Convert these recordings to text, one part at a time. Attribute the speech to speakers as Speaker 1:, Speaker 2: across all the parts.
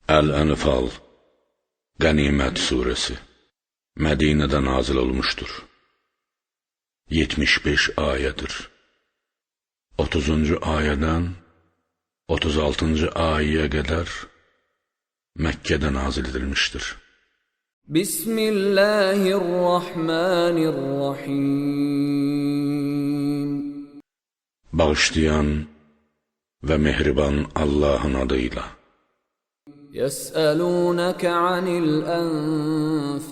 Speaker 1: Əl-Ənfal, Qənimət surəsi Mədinədə nazil olmuşdur. 75 ayədir. 30-cu ayədən 36-cı ayəyə qədər Məkkədə nazil edilmişdir. Bismillahirrahmanirrahim. Bağışlayan və mehriban Allahın adıyla.
Speaker 2: يسألونك عن الأنفال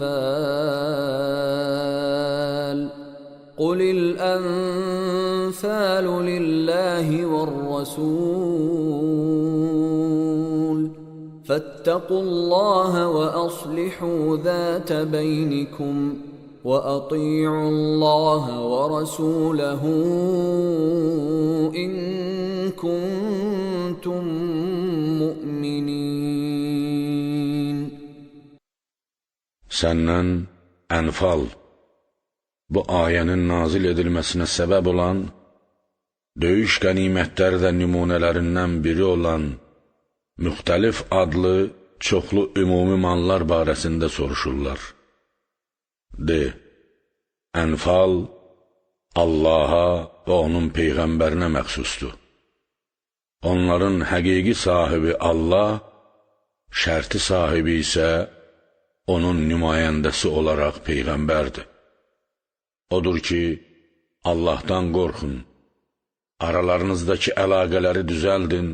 Speaker 2: قل الأنفال لله والرسول فاتقوا الله وأصلحوا ذات بينكم وأطيعوا الله ورسوله إن كنتم مؤمنين.
Speaker 1: Səndən Ənfal, bu ayənin nazil edilməsinə səbəb olan, döyüş qənimətləri də nümunələrindən biri olan, müxtəlif adlı, çoxlu ümumi mallar barəsində soruşurlar. De, Ənfal Allaha və onun Peyğəmbərinə məxsusdur. Onların həqiqi sahibi Allah, şərti sahibi isə onun nümayəndəsi olaraq Peyğəmbərdir. Odur ki, Allahdan qorxun, aralarınızdakı əlaqələri düzəldin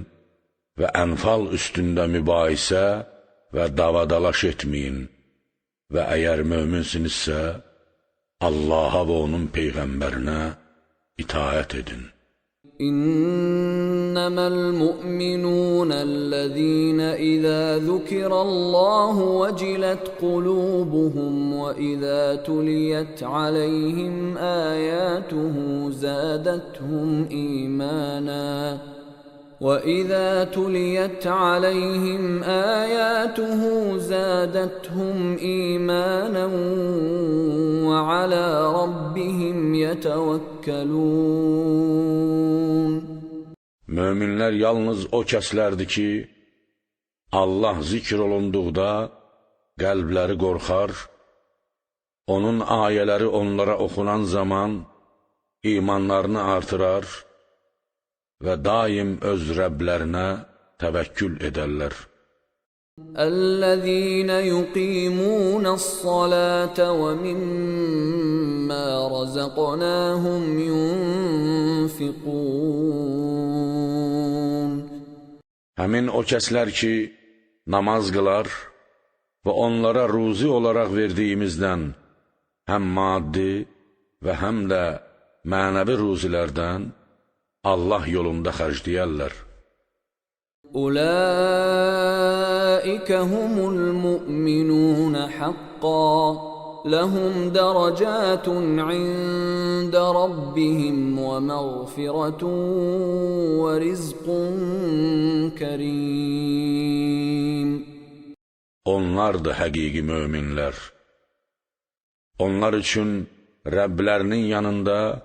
Speaker 1: və Ənfal üstündə mübahisə və davadalaş etməyin və əgər möminsinizsə, Allaha və onun Peyğəmbərinə itaət edin.
Speaker 2: إنما المؤمنون الذين إذا ذكر الله وجلت قلوبهم وإذا تليت عليهم آياته زادتهم إيمانا وعلى ربهم يتوكلون.
Speaker 1: Möminlər yalnız o kəslərdir ki, Allah zikr olunduqda qəlbləri qorxar, onun ayələri onlara oxunan zaman imanlarını artırar və daim öz Rəblərinə təvəkkül edərlər.
Speaker 2: الذين يقيمون الصلاة ومما رزقناهم ينفقون.
Speaker 1: Həmin o kəslər ki, namaz qılar və onlara ruzi olaraq verdiyimizdən həm maddi və həm də mənəvi ruzilərdən Allah yolunda xərcləyərlər.
Speaker 2: أولئك هم المؤمنون حقا لهم درجات عند ربهم ومغفرة ورزق كريم.
Speaker 1: Onlardır həqiqi möminlər. Onlar üçün Rəblərinin yanında,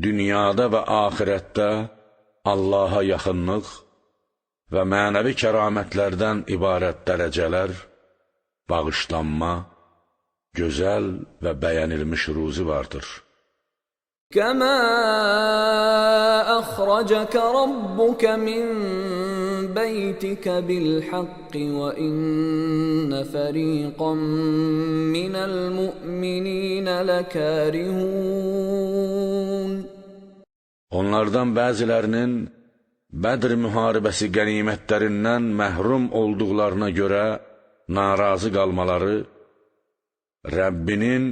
Speaker 1: dünyada və axirətdə Allaha yaxınlıq və mənəvi kəramətlərdən ibarət dərəcələr, bağışlanma, gözəl və bəyənilmiş ruzi vardır.
Speaker 2: كما أخرجك ربك من بيتك بالحق وإن فريقا من المؤمنين لكارهون.
Speaker 1: Onlardan bəzilərinin Bədr müharibəsi qənimətlərindən məhrum olduqlarına görə narazı qalmaları, Rəbbinin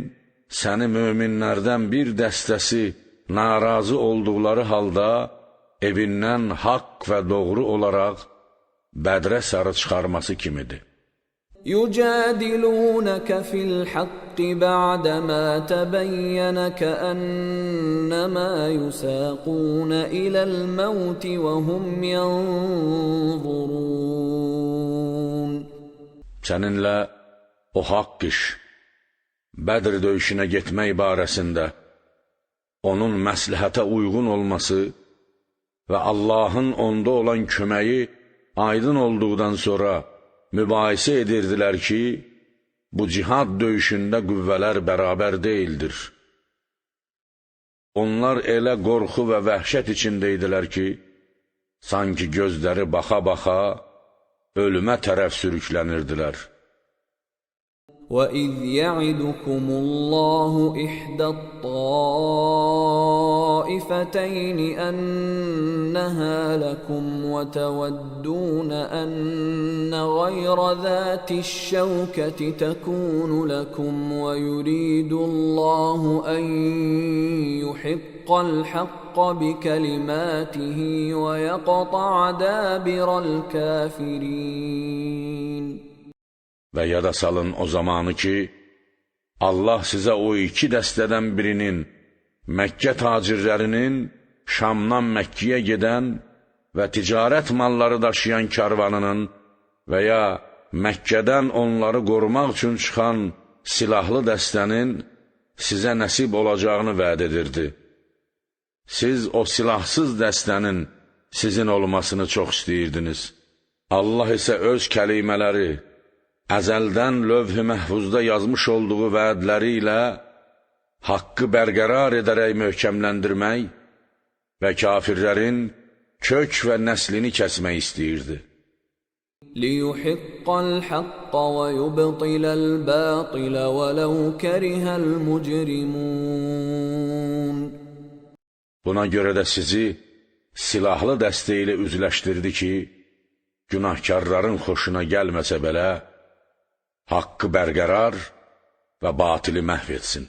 Speaker 1: səni möminlərdən bir dəstəsi narazı olduqları halda evindən haqq və doğru olaraq Bədrə sarı çıxarması kimidir.
Speaker 2: يجادلونك في الحق بعدما تبين كأنما يساقون إلى الموت وهم ينظرون.
Speaker 1: Səninlə o haqq iş, Bədr döyüşünə getmək barəsində onun məsləhətə uyğun olması və Allahın onda olan köməyi aydın olduqdan sonra mübahisə edirdilər ki, bu cihad döyüşündə qüvvələr bərabər deyildir. Onlar elə qorxu və vəhşət içində idilər ki, sanki gözləri baxa-baxa ölümə tərəf sürüklənirdilər.
Speaker 2: وَإِذْ يَعِدُكُمُ اللَّهُ إِحْدَى الطَّائِفَتَيْنِ أَنَّهَا لَكُمْ وَتَوَدُّونَ أَنَّ غَيْرَ ذَاتِ الشَّوْكَةِ تَكُونُ لَكُمْ وَيُرِيدُ اللَّهُ أَن يُحِقَّ الْحَقَّ بِكَلِمَاتِهِ وَيَقْطَعَ دَابِرَ الْكَافِرِينَ
Speaker 1: Və yada salın o zamanı ki, Allah sizə o iki dəstədən birinin, Məkkə tacirlərinin Şamdan Məkkiyə gedən və ticarət malları daşıyan karvanının və ya Məkkədən onları qorumaq üçün çıxan silahlı dəstənin sizə nəsib olacağını vəd edirdi. Siz o silahsız dəstənin sizin olmasını çox istəyirdiniz. Allah isə öz kəlimələri, əzəldən lövh-i məhfuzda yazmış olduğu vədləri ilə haqqı bərqərar edərək möhkəmləndirmək və kafirlərin kök və nəslini kəsmək istəyirdi.
Speaker 2: لِيُحِقَّ الْحَقَّ وَيُبْطِلَ الْبَاطِلَ وَلَوْ كَرِهَ الْمُجْرِمُونَ
Speaker 1: Buna görə də sizi silahlı dəstə ilə üzləşdirdi ki, günahkarların xoşuna gəlməsə belə, haqqı bərqərar və batili məhv etsin.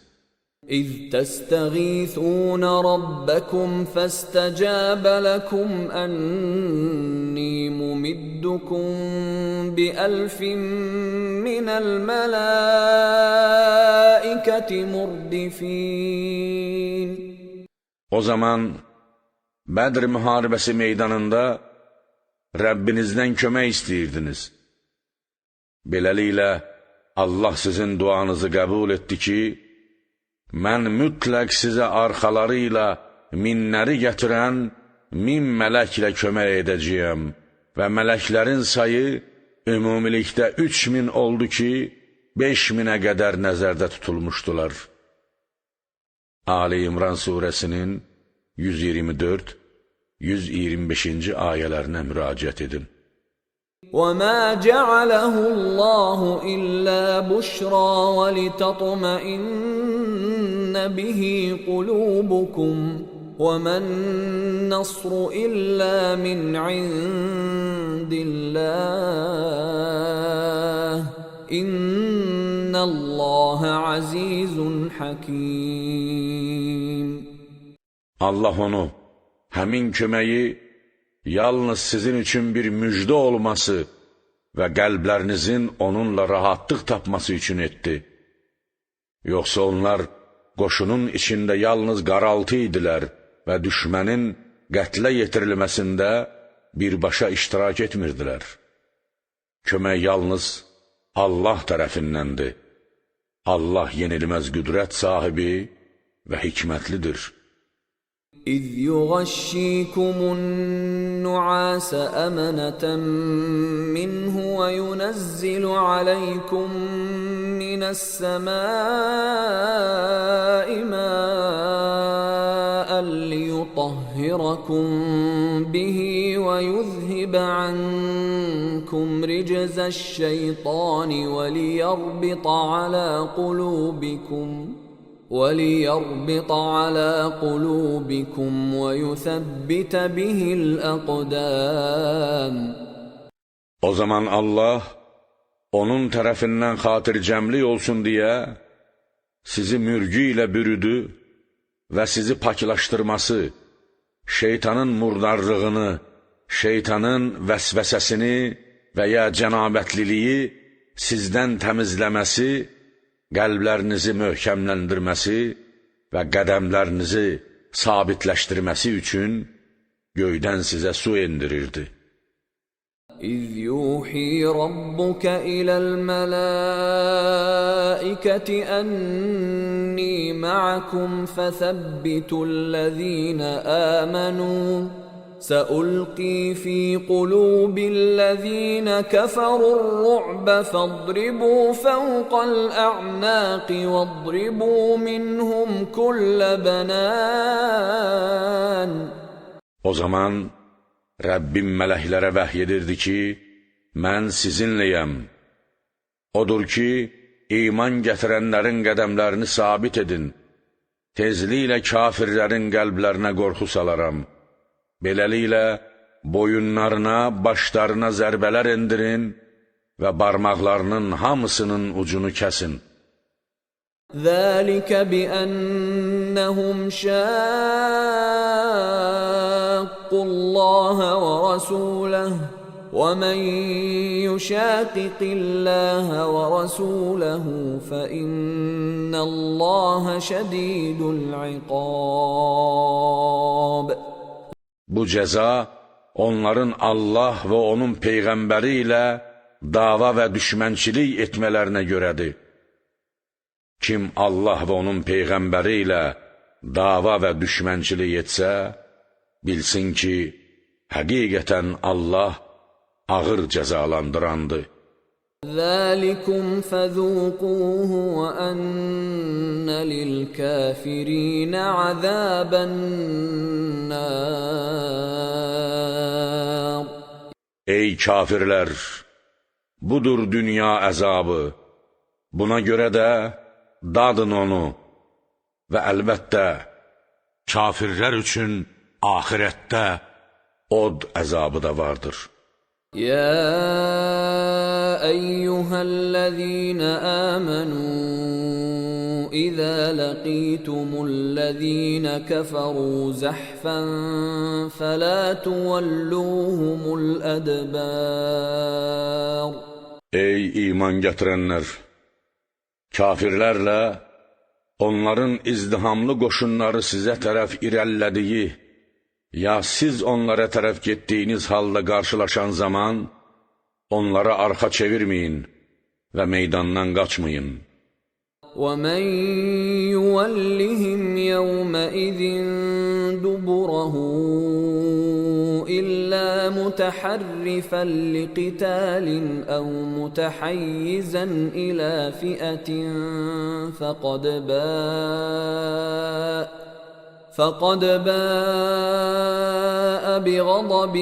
Speaker 2: إِذْ تَسْتَغِيثُونَ رَبَّكُمْ فَاسْتَجَابَ لَكُمْ أَنِّي مُمِدُّكُمْ بِأَلْفٍ مِّنَ الْمَلَائِكَةِ مُرْدِفِينَ
Speaker 1: O zaman Bədr müharibəsi meydanında Rəbbinizdən kömək istəyirdiniz. Beləliklə, Allah sizin duanızı qəbul etdi ki, mən mütləq sizə arxaları ilə minləri gətirən 1000 mələklə kömək edəcəyəm və mələklərin sayı ümumilikdə 3000 oldu ki, 5000-ə qədər nəzərdə tutulmuşdular. Ali İmran surəsinin 124-125-ci ayələrinə müraciət edin.
Speaker 2: وَمَا جَعَلَهُ اللَّهُ إِلَّا بُشْرَى وَلِتَطْمَئِنَّ بِهِ قُلُوبُكُمْ وَمَا النَّصْرُ إِلَّا مِنْ عِندِ اللَّهِ إِنَّ اللَّهَ عَزِيزٌ حَكِيمٌ
Speaker 1: Allah onu, həmin köməyi yalnız sizin üçün bir müjdə olması və qəlblərinizin onunla rahatlıq tapması üçün etdi. Yoxsa onlar qoşunun içində yalnız qaraltı idilər və düşmənin qətlə yetirilməsində birbaşa iştirak etmirdilər. Kömək yalnız Allah tərəfindəndir. Allah yenilməz qüdrət sahibi və hikmətlidir.
Speaker 2: إِذْ يُغَشِّيكُمُ النُّعَاسَ أَمَنَةً مِّنْهُ وَيُنَزِّلُ عَلَيْكُم مِّنَ السَّمَاءِ مَاءً لِّيُطَهِّرَكُم بِهِ وَيُذْهِبَ عَنكُمْ رِجْزَ الشَّيْطَانِ وَلِيَرْبِطَ عَلَى قُلُوبِكُمْ وَيُثَبِّتَ بِهِ الْأَقْدَامَ
Speaker 1: O zaman Allah, onun tərəfindən xatircəmlik olsun deyə, sizi mürgü ilə bürüdü və sizi paklaşdırması, şeytanın murdarlığını, şeytanın vəsvəsəsini və ya cənabətliliyi sizdən təmizləməsi, qəlblərinizi möhkəmləndirməsi və qədəmlərinizi sabitləşdirməsi üçün göydən sizə su endirirdi.
Speaker 2: إِذْ يُوحِي رَبُّكَ إِلَى الْمَلَائِكَةِ أَنِّي مَعَكُمْ فَثَبِّتُوا الَّذِينَ آمَنُوا سألقي في قلوب الذين كفروا الرعب فاضربوا فوق الأعناق واضربوا منهم كل بنان.
Speaker 1: O zaman Rəbbim mələklərə vəhy edirdi ki, mən sizinləyəm. Odur ki, iman gətirənlərin qədəmlərini sabit edin. Tezliklə kafirlərin qəlblərinə qorxu salaram. Beləliklə, boyunlarına, başlarına zərbələr endirin və barmaqlarının hamısının ucunu kəsin.
Speaker 2: ذَلِكَ بِأَنَّهُمْ شَاقُّوا اللَّهَ وَرَسُولَهُ وَمَنْ يُشَاقِقِ اللَّهَ وَرَسُولَهُ فَإِنَّ اللَّهَ شَدِيدُ الْعِقَابِ.
Speaker 1: Bu cəza onların Allah və onun Peyğəmbəri ilə dava və düşmənçilik etmələrinə görədir. Kim Allah və onun Peyğəmbəri ilə dava və düşmənçilik etsə, bilsin ki, həqiqətən Allah ağır cəzalandırandır.
Speaker 2: ذَلِكُمْ فَذُوقُوهُ وَأَنَّ لِلْكَافِرِينَ عَذَابَ النَّارِ.
Speaker 1: Ey kafirlər! Budur dünya əzabı. Buna görə də dadın onu və əlbəttə kafirlər üçün axirətdə od əzabı da vardır.
Speaker 2: يا أيها الذين آمنوا إذا لقيتم الذين كفروا زحفا فلا تولوهم الأدبار.
Speaker 1: Ey iman gətirənlər! Kafirlərlə onların izdihamlı qoşunları sizə tərəf irəlilədiyi, ya siz onlara tərəf getdiyiniz halda qarşılaşan zaman, onlara arxa çevirməyin və meydandan qaçmayın.
Speaker 2: وَمَنْ يُوَلِّهِمْ يَوْمَئِذٍ دُبُرَهُ إِلَّا مُتَحَرِّفًا لِقِتَالٍ أَوْ مُتَحَيِّزًا إِلَى فِئَةٍ فقد باء بغضب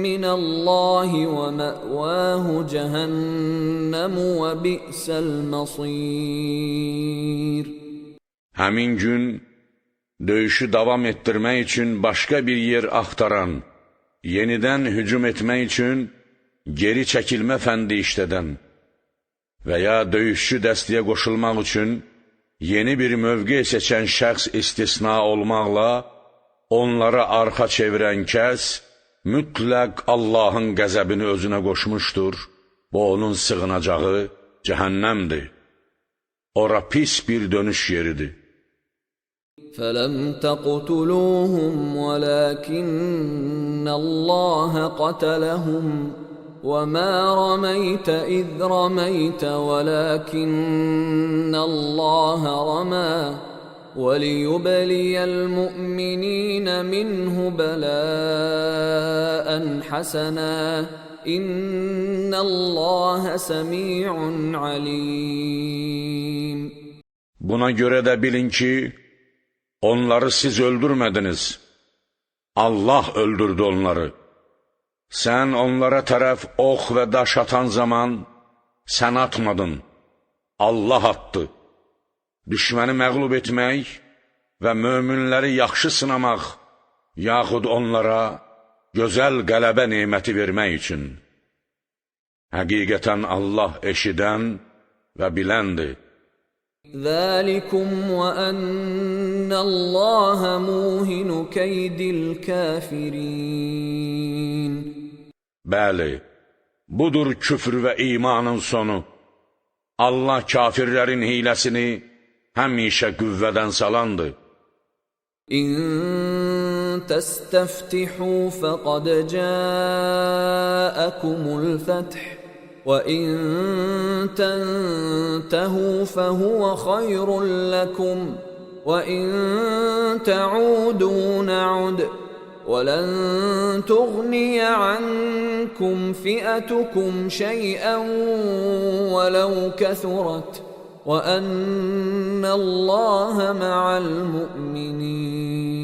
Speaker 2: من الله ومأواه جهنم وبئس المصير.
Speaker 1: Həmin gün döyüşü davam etdirmək üçün başqa bir yer axtaran, yenidən hücum etmək üçün geri çəkilmə fəndi işlədən və ya döyüşçü dəstəyə qoşulmaq üçün yeni bir mövqe seçən şəxs istisna olmaqla, onlara arxa çevirən kəs mütləq Allahın qəzəbini özünə qoşmuşdur. Bu onun sığınacağı cəhənnəmdir. Ora pis bir dönüş yeridir.
Speaker 2: فَلَمْ تَقْتُلُوهُمْ وَلَكِنَّ اللَّهَ قَتَلَهُمْ وَمَا رَمَيْتَ إِذْ رَمَيْتَ وَلَكِنَّ اللَّهَ رَمَى وَلِيُبْلِيَ الْمُؤْمِنِينَ مِنْهُ بَلَاءً حَسَنًا إِنَّ اللَّهَ سَمِيعٌ عَلِيمٌ.
Speaker 1: Buna görə də bilin ki, onları siz öldürmədiniz. Allah öldürdü onları. Sən onlara tərəf ox və daş atan zaman sən atmadın, Allah attı. Düşməni məğlub etmək və möminləri yaxşı sınamaq, yaxud onlara gözəl qələbə neməti vermək üçün. Həqiqətən Allah eşidən və biləndir.
Speaker 2: ذَلِكُمْ وَأَنَّ اللَّهَ مُوهِنُ كَيْدِ الْكَافِرِينَ.
Speaker 1: Bəli, budur küfr və imanın sonu. Allah kafirlərin hiləsini həmişə qüvvədən salandır.
Speaker 2: إِن تَسْتَفْتِحُوا فَقَدْ جَاءَكُمُ الْفَتْحُ وَإِن تَنْتَهُوا فَهُوَ خَيْرٌ لَكُمْ وَإِن تَعُودُوا نَعُدْ ولن تغني عنكم فئتكم شيئا ولو كثرت وأن الله مع المؤمنين.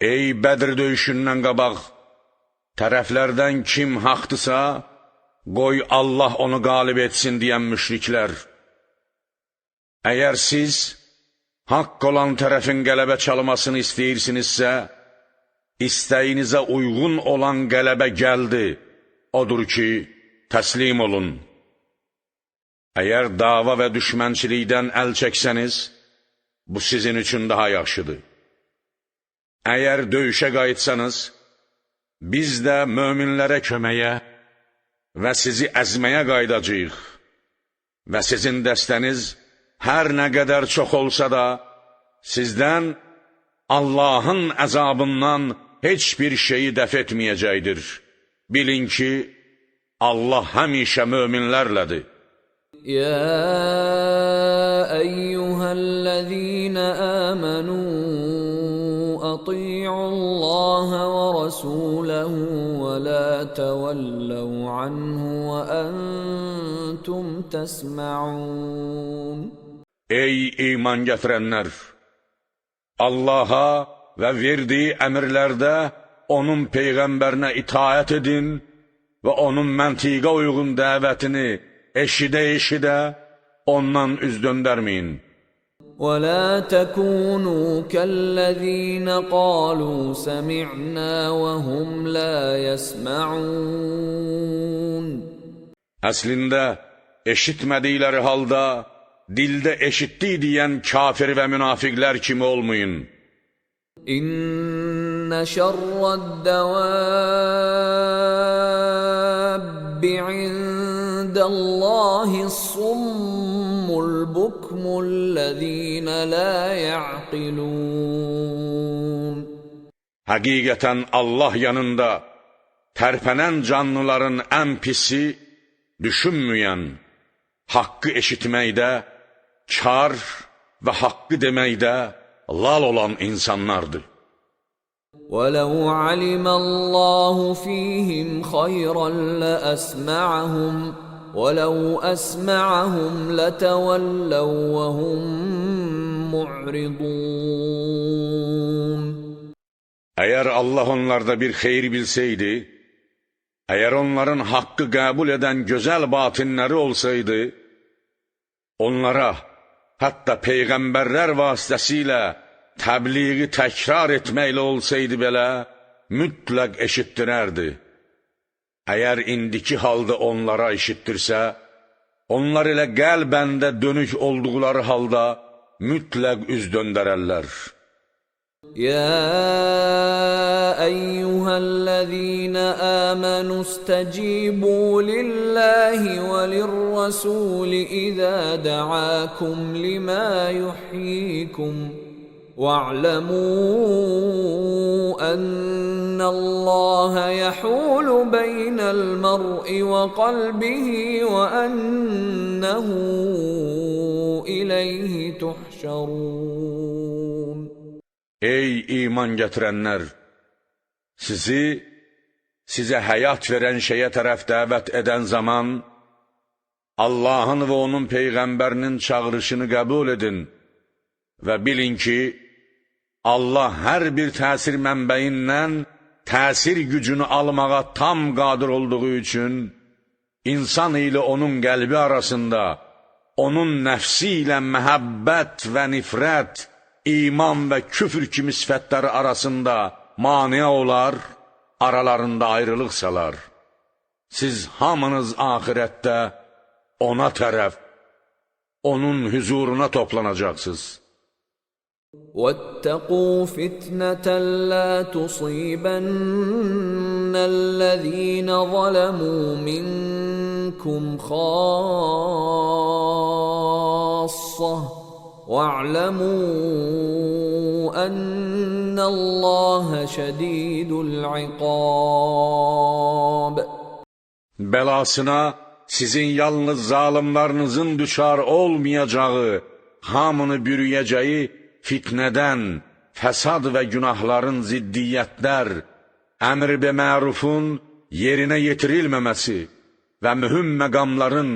Speaker 1: Ey Bədr döyüşündən qabaq, tərəflərdən kim haqdısa, qoy Allah onu qalib etsin deyən müşriklər. Əgər siz haqq olan tərəfin qələbə çalmasını istəyirsinizsə, istəyinizə uyğun olan qələbə gəldi, odur ki, təslim olun. Əgər dava və düşmənçilikdən əl çəksəniz, bu sizin üçün daha yaxşıdır. Əgər döyüşə qayıtsanız, biz də möminlərə köməyə və sizi əzməyə qayıdacağıq və sizin dəstəniz hər nə qədər çox olsa da, sizdən Allahın əzabından heç bir şeyi dəf etməyəcəkdir. Bilin ki, Allah həmişə möminlərlədir.
Speaker 2: يا أيها الذين آمنوا أطيعوا الله ورسوله ولا تولوا عنه وأنتم تسمعون.
Speaker 1: Ey iman gətirənlər! Allaha və verdiyi əmrlərdə onun Peyğəmbərinə itaət edin və onun məntiqə uyğun dəvətini eşidə ondan üz döndərməyin.
Speaker 2: ولا تكونوا كالذين قالوا سمعنا وهم لا يسمعون. Əslində,
Speaker 1: eşitmədikləri halda, dildə eşitdik deyən kafir və münafiqlər kimi olmayın.
Speaker 2: İnne şerre'd-devâbbi indallâhi's-summul bukmullezîne lâ ya'qilûn.
Speaker 1: Həqiqətən Allah yanında tərpənən canlıların ən pisi, düşünməyən, haqqı eşitməkdə, kar və haqqı deməkdə lal olan insanlardır.
Speaker 2: وَلَوْ عَلِمَ اللَّهُ فِيهِمْ خَيْرًا لَأَسْمَعَهُمْ وَلَوْ أَسْمَعَهُمْ لَتَوَلَّوْا وَهُمْ مُعْرِضُونَ.
Speaker 1: Əgər Allah onlarda bir xeyir bilsəydi, əgər onların haqqı qəbul edən gözəl batinləri olsaydı, onlara, hətta peyğəmbərlər vasitəsilə təbliği təkrar etməklə olsaydı belə, mütləq eşitdirərdi. Əgər indiki halda onlara eşitdirsə, onlar ilə qəlbəndə dönük olduqları halda mütləq üz döndərərlər.
Speaker 2: يا أيها الذين آمنوا استجيبوا لله وللرسول إذا دعاكم لما يحييكم واعلموا أن الله يحول بين المرء وقلبه وأنه إليه تحشرون.
Speaker 1: Ey iman gətirənlər! Sizə həyat verən şeyə tərəf dəvət edən zaman, Allahın və onun Peyğəmbərinin çağırışını qəbul edin və bilin ki, Allah hər bir təsir mənbəyindən təsir gücünü almağa tam qadir olduğu üçün, insan ilə onun qəlbi arasında, onun nəfsi ilə məhəbbət və nifrət, iman və küfür kimi sifətləri arasında maniə olar, aralarında ayrılıq salar. Siz hamınız axirətdə ona tərəf, onun huzuruna toplanacaqsınız.
Speaker 2: وَاتَّقُوا فِتْنَةً لَا تُصِيبَنَّ الَّذِينَ ظَلَمُوا مِنكُمْ خَاصَّةً وَاعْلَمُوا أَنَّ اللَّهَ شَدِيدُ الْعِقَابِ.
Speaker 1: Belasına sizin yalnız zalimlarınızın düşar olmayacağı, hamını bürüyəcəyi fitnədən, fəsad və günahların ziddiyyətlər, əmr be mərufun yerinə yetirilməməsi və mühüm məqamların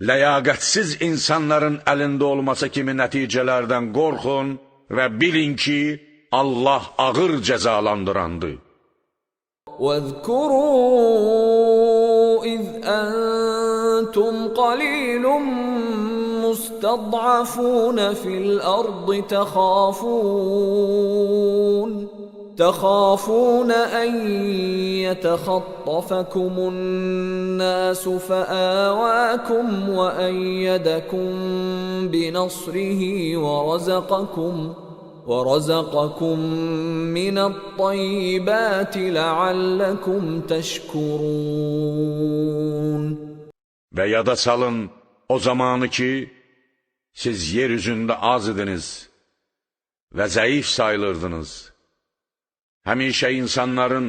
Speaker 1: ləyaqətsiz insanların əlində olması kimi nəticələrdən qorxun və bilin ki, Allah ağır cəzalandırandır.
Speaker 2: وَاذْكُرُوا إِذْ أَنْتُمْ قَلِيلٌ مُسْتَضْعَفُونَ فِي الْأَرْضِ تخافون أن يتخطفكم الناس فآواكم وأيدكم بنصره ورزقكم من الطيبات لعلكم تشكرون.
Speaker 1: Və yada salın o zamanı ki, siz yeryüzündə az idiniz və zəif sayılırdınız. Həmişə insanların,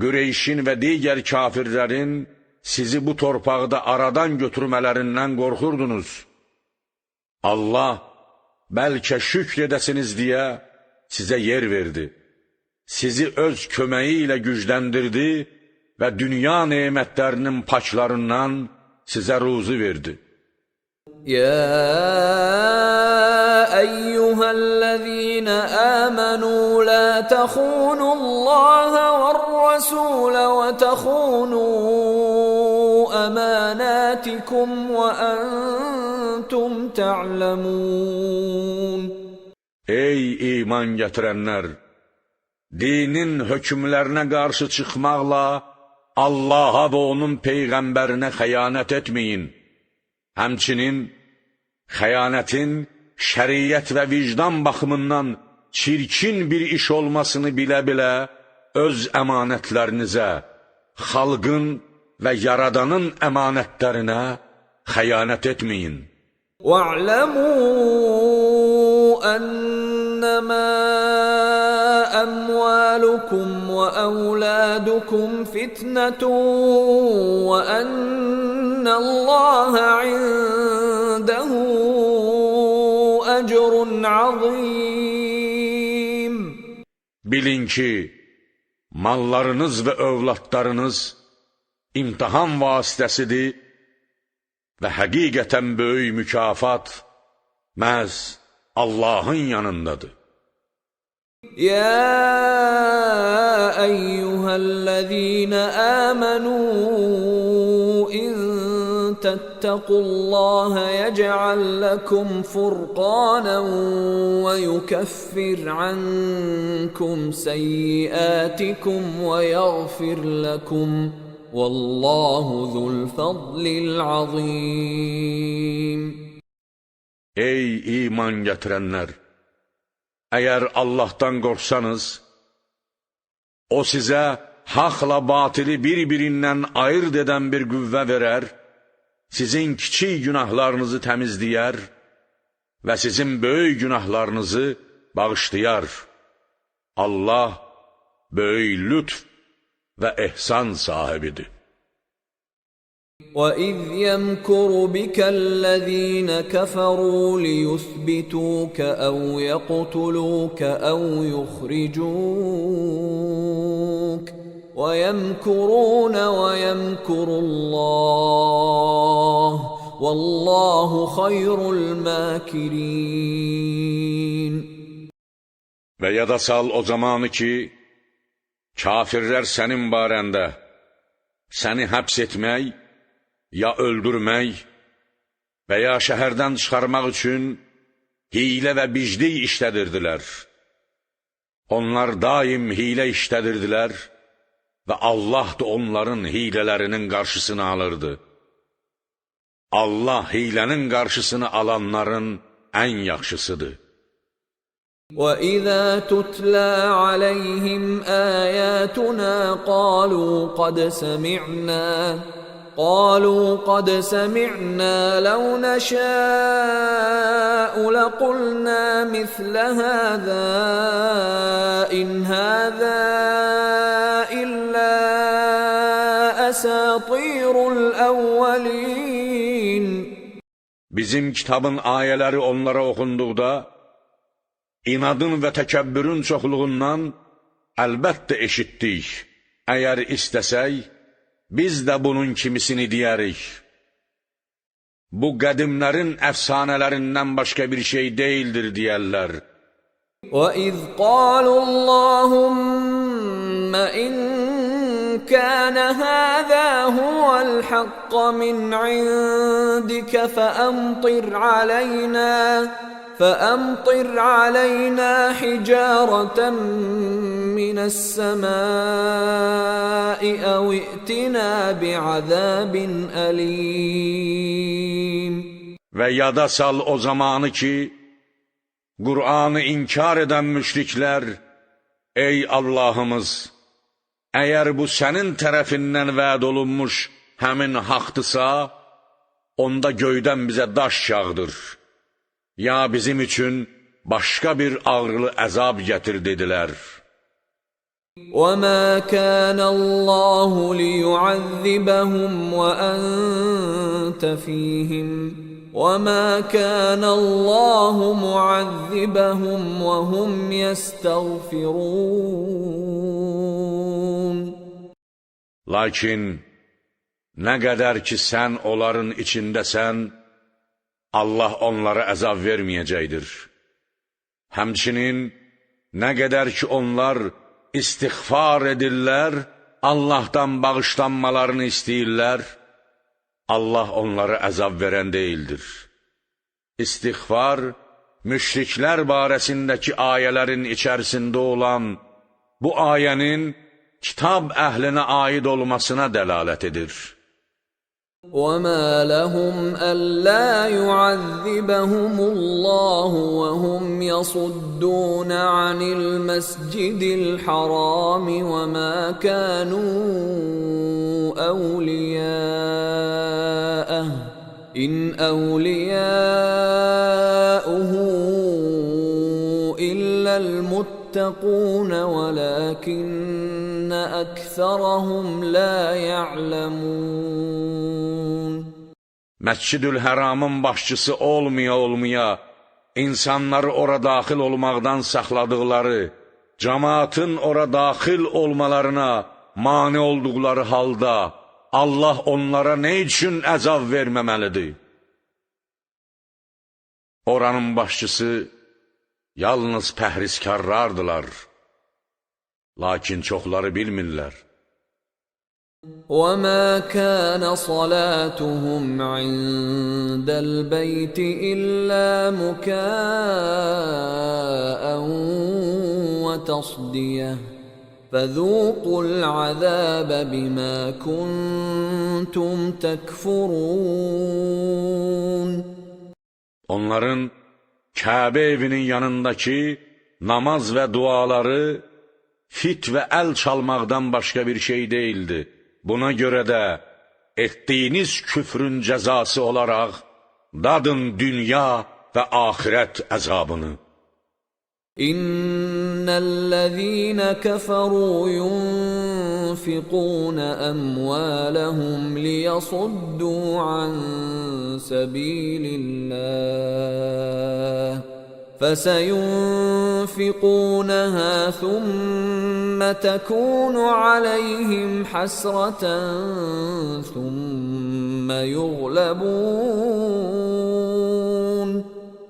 Speaker 1: Qüreyşin və digər kafirlərin sizi bu torpaqda aradan götürmələrindən qorxurdunuz. Allah, bəlkə şükr edəsiniz deyə sizə yer verdi. Sizi öz köməyi ilə gücləndirdi və dünya nemətlərinin paçlarından sizə ruzu verdi.
Speaker 2: يا أيها الذين آمنوا لا تخونوا الله والرسول وتخونوا أماناتكم وأنتم تعلمون.
Speaker 1: Ey iman gətirənlər! Dinin hökmlərinə qarşı çıxmaqla Allaha və onun Peyğəmbərinə xəyanət etməyin. Həmçinin xəyanətin şəriət və vicdan baxımından çirkin bir iş olmasını bilə-bilə öz əmanətlərinizə, xalqın və yaradanın əmanətlərinə xəyanət etməyin.
Speaker 2: وَاعْلَمُوا أَنَّمَا أَمْوَالُكُمْ وَأَوْلَادُكُمْ فِتْنَةٌ وَأَنَّ اللَّهَ عِندَهُ أَجْرٌ عَظِيمٌ.
Speaker 1: Bilin ki, mallarınız və övladlarınız imtihan vasitəsidir və həqiqətən böyük mükafat məhz Allahın yanındadır.
Speaker 2: يا أيها الذين آمنوا إن تتقوا الله يجعل لكم فرقانا ويكفر عنكم سيئاتكم ويغفر لكم والله ذو الفضل العظيم.
Speaker 1: Ey iman gətirənlər! Əgər Allahdan qorxsanız, o sizə haqla batili bir-birindən ayırt edən bir qüvvə verər, sizin kiçik günahlarınızı təmizləyər və sizin böyük günahlarınızı bağışlayar. Allah böyük lütf və ehsan sahibidir.
Speaker 2: وَإِذْ يَمْكُرُ بِكَ الَّذِينَ كَفَرُوا لِيُثْبِتُوكَ أَوْ يَقْتُلُوكَ أَوْ يُخْرِجُوكَ وَيَمْكُرُونَ وَيَمْكُرُ اللَّهُ وَاللَّهُ خَيْرُ الْمَاكِرِينَ.
Speaker 1: Və yada sal o zamanı ki, kafirlər sənin barəndə səni həbs etmək, ya öldürmək və ya şəhərdən çıxarmaq üçün hiylə və biclik işlədirdilər. Onlar daim hiylə işlədirdilər və Allah da onların hilələrinin qarşısını alırdı. Allah hilənin qarşısını alanların ən yaxşısıdır.
Speaker 2: وَإِذَا تُتْلَى عَلَيْهِمْ آيَاتُنَا قالوا قد سمعنا لو نشاء لقلنا مثل هذا إن هذا إلا أساطير الأولين.
Speaker 1: Bizim kitabın ayələri onlara oxunduqda, İnadın və təkəbbürün çoxluğundan əlbəttə eşitdik. Əgər istəsək, biz də bunun kimisini deyərik. Bu qədimlərin əfsanələrindən başqa bir şey deyildir deyərlər.
Speaker 2: وَإِذْ قَالُوا اللَّهُمَّ إِن كَانَ هَذَا هُوَ الْحَقَّ مِنْ عِندِكَ فَأَمْطِرْ عَلَيْنَا حِجَارَةً مِّنَ السَّمَاءِ أَوْ ائْتِنَا بِعَذَابٍ أَلِيمٍ.
Speaker 1: Və yada sal o zamanı ki, Qur'anı inkar edən müşriklər, ey Allahımız, əgər bu sənin tərəfindən vəd olunmuş həmin haqdırsa, onda göydən bizə daş yağdır. Ya bizim üçün başqa bir ağrılı əzab gətir dedilər.
Speaker 2: وَمَا كَانَ اللَّهُ لِيُعَذِّبَهُمْ وَأَنْتَ فِيهِمْ وَمَا كَانَ اللَّهُ مُعَذِّبَهُمْ وَهُمْ يَسْتَغْفِرُونَ.
Speaker 1: Lakin nə qədər ki sən onların içindəsən, Allah onlara əzab verməyəcəkdir. Həmçinin nə qədər ki onlar istiğfar edirlər, Allahdan bağışlanmalarını istəyirlər, Allah onlara əzab verən deyildir. İstiğfar, müşriklər barəsindəki ayələrin içərisində olan bu ayənin kitab əhlinə aid olmasına dəlalət edir.
Speaker 2: وَمَا لَهُمْ أَلَّا يُعَذِّبَهُمُ اللَّهُ وَهُمْ يَصُدُّونَ عَنِ الْمَسْجِدِ الْحَرَامِ وَمَا كَانُوا أَوْلِيَاءَهُ إِنْ أَوْلِيَاؤُهُ إِلَّا الْمُتَّقُونَ وَلَكِنَّ أَكْثَرَهُمْ لَا يَعْلَمُونَ.
Speaker 1: Məscid-ül-Həramın başçısı olmaya, insanları ora daxil olmaqdan saxladıqları, cəmaatın ora daxil olmalarına mane olduqları halda, Allah onlara nə üçün əzab verməməlidir? Oranın başçısı yalnız pəhrizkarlardılar, lakin çoxları bilmirlər.
Speaker 2: وَمَا كَانَ صَلَاتُهُمْ عِندَ الْبَيْتِ إِلَّا مُكَاءً وَتَصْدِيَةً فَذُوقُوا الْعَذَابَ بِمَا كُنْتُمْ تَكْفُرُونَ.
Speaker 1: Onların Kəbə evinin yanındakı namaz və duaları fit və əl çalmaqdan başqa bir şey deyildi. Buna görə də etdiyiniz küfrün cəzası olaraq dadın dünya və axirət əzabını.
Speaker 2: İnnellezîne keferû yunfiqûne emvâlehum liyasuddû an sebîlillâh. فسينفقونها ثم تكون عليهم حسرة ثم يغلبون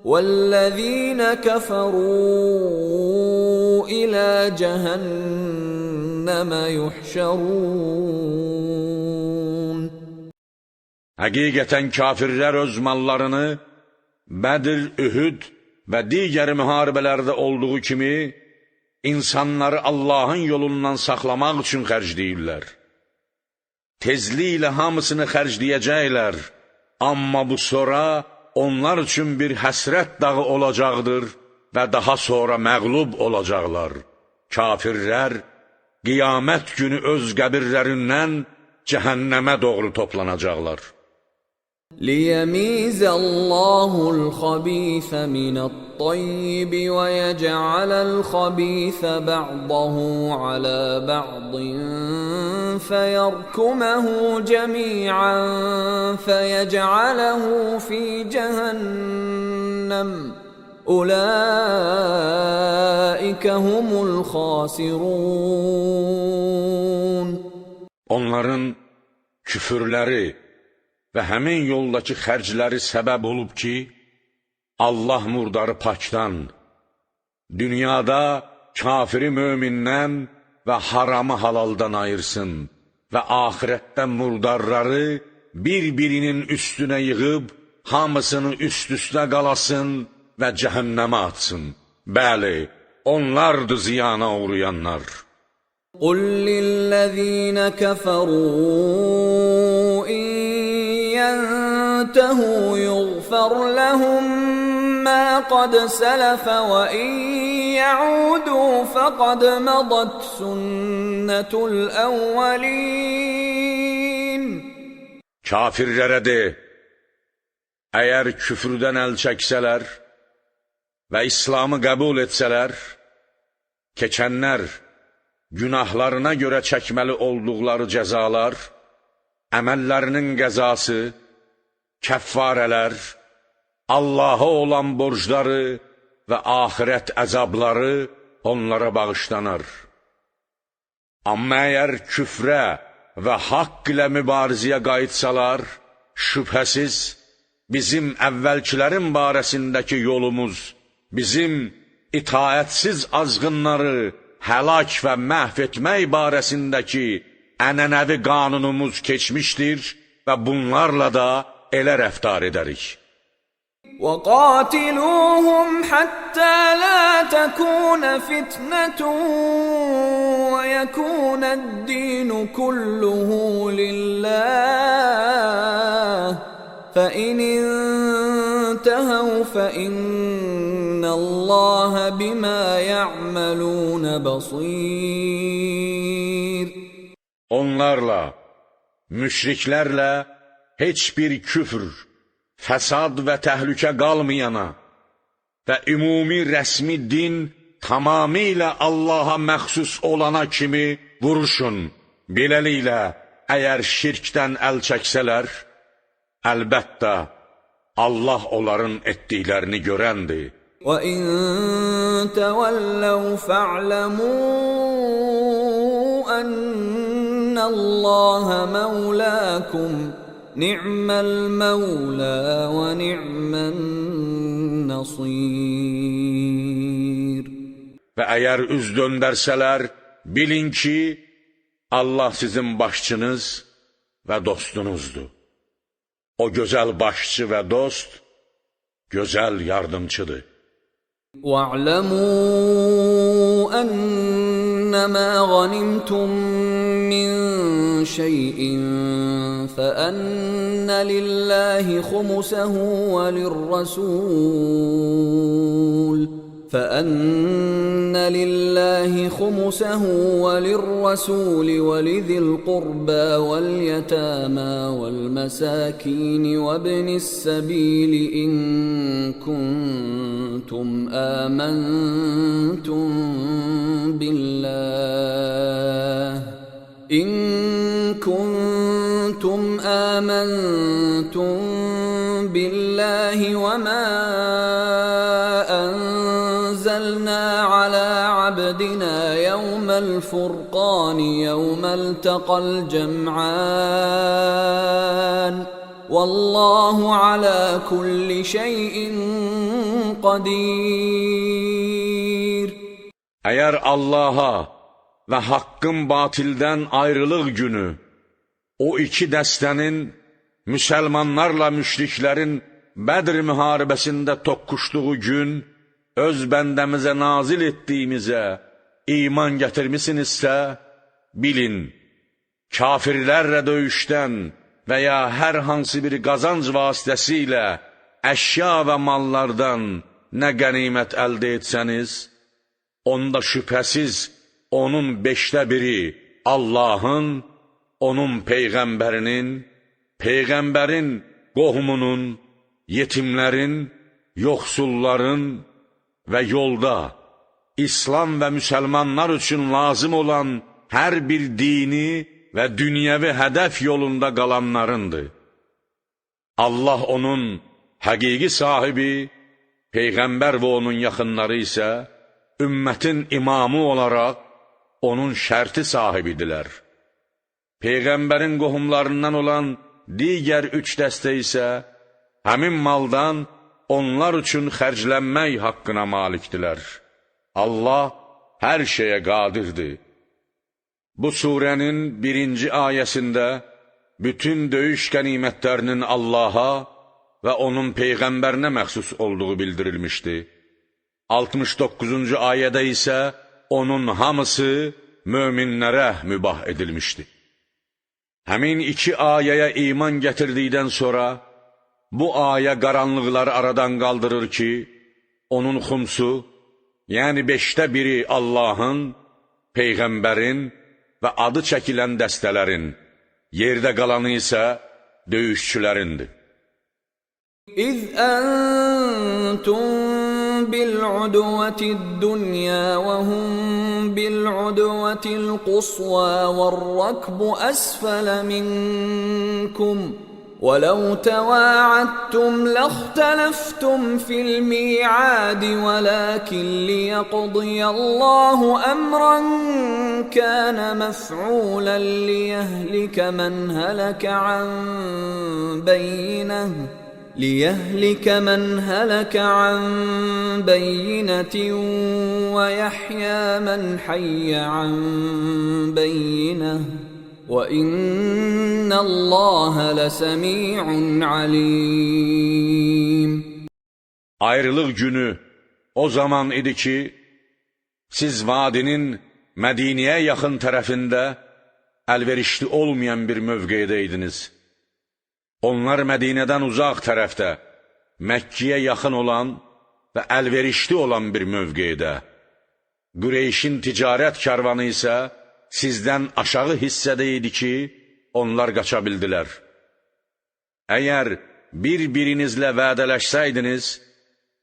Speaker 2: والذين كفروا إلى جهنم يحشرون.
Speaker 1: Həqiqətən kafirlər öz mallarını Bədir, Ühüd və digər müharibələrdə olduğu kimi insanları Allahın yolundan saxlamaq üçün xərcləyirlər. Tezliklə hamısını xərcləyəcəklər, amma bu sonra onlar üçün bir həsrət dağı olacaqdır və daha sonra məğlub olacaqlar. Kafirlər qiyamət günü öz qəbirlərindən cəhənnəmə doğru toplanacaqlar.
Speaker 2: لِيَمِيزَ اللَّهُ الْخَبِيثَ مِنَ الطَّيِّبِ وَيَجْعَلَ الْخَبِيثَ بَعْضَهُ عَلَى بَعْضٍ فَيَرْكُمَهُ جَمِيعًا فَيَجْعَلَهُ فِي جَهَنَّمَ أولئك هم الخاسرون.
Speaker 1: Onların küfürləri və həmin yoldakı xərcləri səbəb olub ki, Allah murdarı pakdan, dünyada kafiri mömindən və haramı halaldan ayırsın və ahirətdə murdarları bir-birinin üstünə yığıb, hamısını üst-üstə qalasın və cəhənnəmə atsın. Bəli, onlardır ziyana uğrayanlar.
Speaker 2: قل للذين كفروا إن ينتهوا يغفر لهم ما قد سلف وإن يعودوا فقد مضت سنة الأولين.
Speaker 1: Kafirlərə de, əgər küfrdən əl çəksələr və İslamı qəbul etsələr, keçənlər günahlarına görə çəkməli olduqları cəzalar, əməllərinin qəzası, kəffarələr, Allaha olan borcları və axirət əzabları onlara bağışlanar. Amma əgər küfrə və haqq ilə mübarizəyə qayıtsalar, şübhəsiz bizim əvvəlkilərin barəsindəki yolumuz, bizim itaətsiz azğınları həlak və məhv etmək barəsindəki ənənəvi qanunumuz keçmişdir və bunlarla da elə rəftar edərik.
Speaker 2: وَقَاتِلُوهُمْ حَتَّى لَا تَكُونَ فِتْنَةٌ وَيَكُونَ الدِّينُ كُلُّهُ لِلَّهِ فَإِنِ انتهوا فَإِنَّ اللَّهَ بِمَا يَعْمَلُونَ بَصِيرٌ.
Speaker 1: Onlarla, müşriklərlə heç bir küfr, fəsad və təhlükə qalmayana və ümumi rəsmi din tamamilə Allaha məxsus olana kimi vuruşun. Beləliklə, əgər şirkdən əl çəksələr, əlbəttə, Allah onların etdiklərini görəndir.
Speaker 2: وَإِن تَوَلَّوْا فَاعْلَمُوا أَنَّ اللَّهَ مَوْلَاكُمْ نِعْمَ الْمَوْلَى وَنِعْمَ النَّصِيرُ.
Speaker 1: Və əgər üz döndərsələr, bilin ki, Allah sizin başçınız və dostunuzdur. O gözəl başçı və dost, gözəl yardımçıdır.
Speaker 2: وَاعْلَمُوا أَنَّمَا غَنِمْتُم مِّن شَيْءٍ فَأَنَّ لِلَّهِ خُمُسَهُ وَلِلرَّسُولِ وَلِذِي الْقُرْبَى وَالْيَتَامَى وَالْمَسَاكِينِ وَابْنِ السَّبِيلِ إِن كُنتُمْ آمنتم بالله وما أنزلنا على عبدنا يوم الفرقان يوم التقى الجمعان والله على كل شيء قدير.
Speaker 1: Əgər Allaha və haqqın batildən ayrılıq günü, o iki dəstənin müsəlmanlarla müşriklərin Bədr müharibəsində toqquşduğu gün, öz bəndəmizə nazil etdiyimizə iman gətirmisinizsə, bilin, kafirlərlə döyüşdən və ya hər hansı bir qazanc vasitəsilə əşya və mallardan nə qənimət əldə etsəniz, onda şübhəsiz onun 5də biri Allahın, onun Peyğəmbərinin, Peyğəmbərin qohumunun, yetimlərin, yoxsulların və yolda İslam və müsəlmanlar üçün lazım olan hər bir dini və dünyəvi hədəf yolunda qalanlarındır. Allah onun həqiqi sahibi Peyğəmbər və onun yaxınları isə ümmətin imamı olaraq onun şərti sahibidirlər. Peyğəmbərin qohumlarından olan digər 3 dəstə isə həmin maldan onlar üçün xərclənmək haqqına malikdirlər. Allah hər şeyə qadirdir. Bu surənin 1-ci ayəsində bütün döyüş qənimətlərinin Allaha və onun Peyğəmbərinə məxsus olduğu bildirilmişdi. 69-cu ayədə isə onun hamısı möminlərə mübah edilmişdi. Həmin 2 ayəyə iman gətirdikdən sonra, bu ayə qaranlıqları aradan qaldırır ki, onun xumsu, yəni 5də biri Allahın, Peyğəmbərin və adı çəkilən dəstələrin, yerdə qalanı isə döyüşçülərindir.
Speaker 2: İz əntum bil'udvətid dünya və hum bil'udvətil qusva və'r-rəkbu əsfələ minkum وَلَوْ تَوَاعَدتُّمْ لَاخْتَلَفْتُمْ فِي الْمِيعَادِ وَلَكِنْ لِيَقْضِيَ اللَّهُ أَمْرًا كَانَ مَفْعُولًا لِيَهْلِكَ مَنْ هَلَكَ عَنْ بَيِّنَةٍ وَيَحْيَى مَنْ حَيَّ عَنْ بَيِّنَةٍ وَإِنَّ اللَّهَ لَسَمِيعٌ عَلِيمٌ.
Speaker 1: Ayrılıq günü o zaman idi ki, siz vadinin Mədiniyə yaxın tərəfində əlverişli olmayan bir mövqeydəydiniz. Onlar Mədinədən uzaq tərəfdə, Məkkiyə yaxın olan və əlverişli olan bir mövqedə, Qureyşin ticarət karvanı isə sizdən aşağı hissədə idi ki, onlar qaça bildilər. Əgər bir-birinizlə vədələşsəydiniz,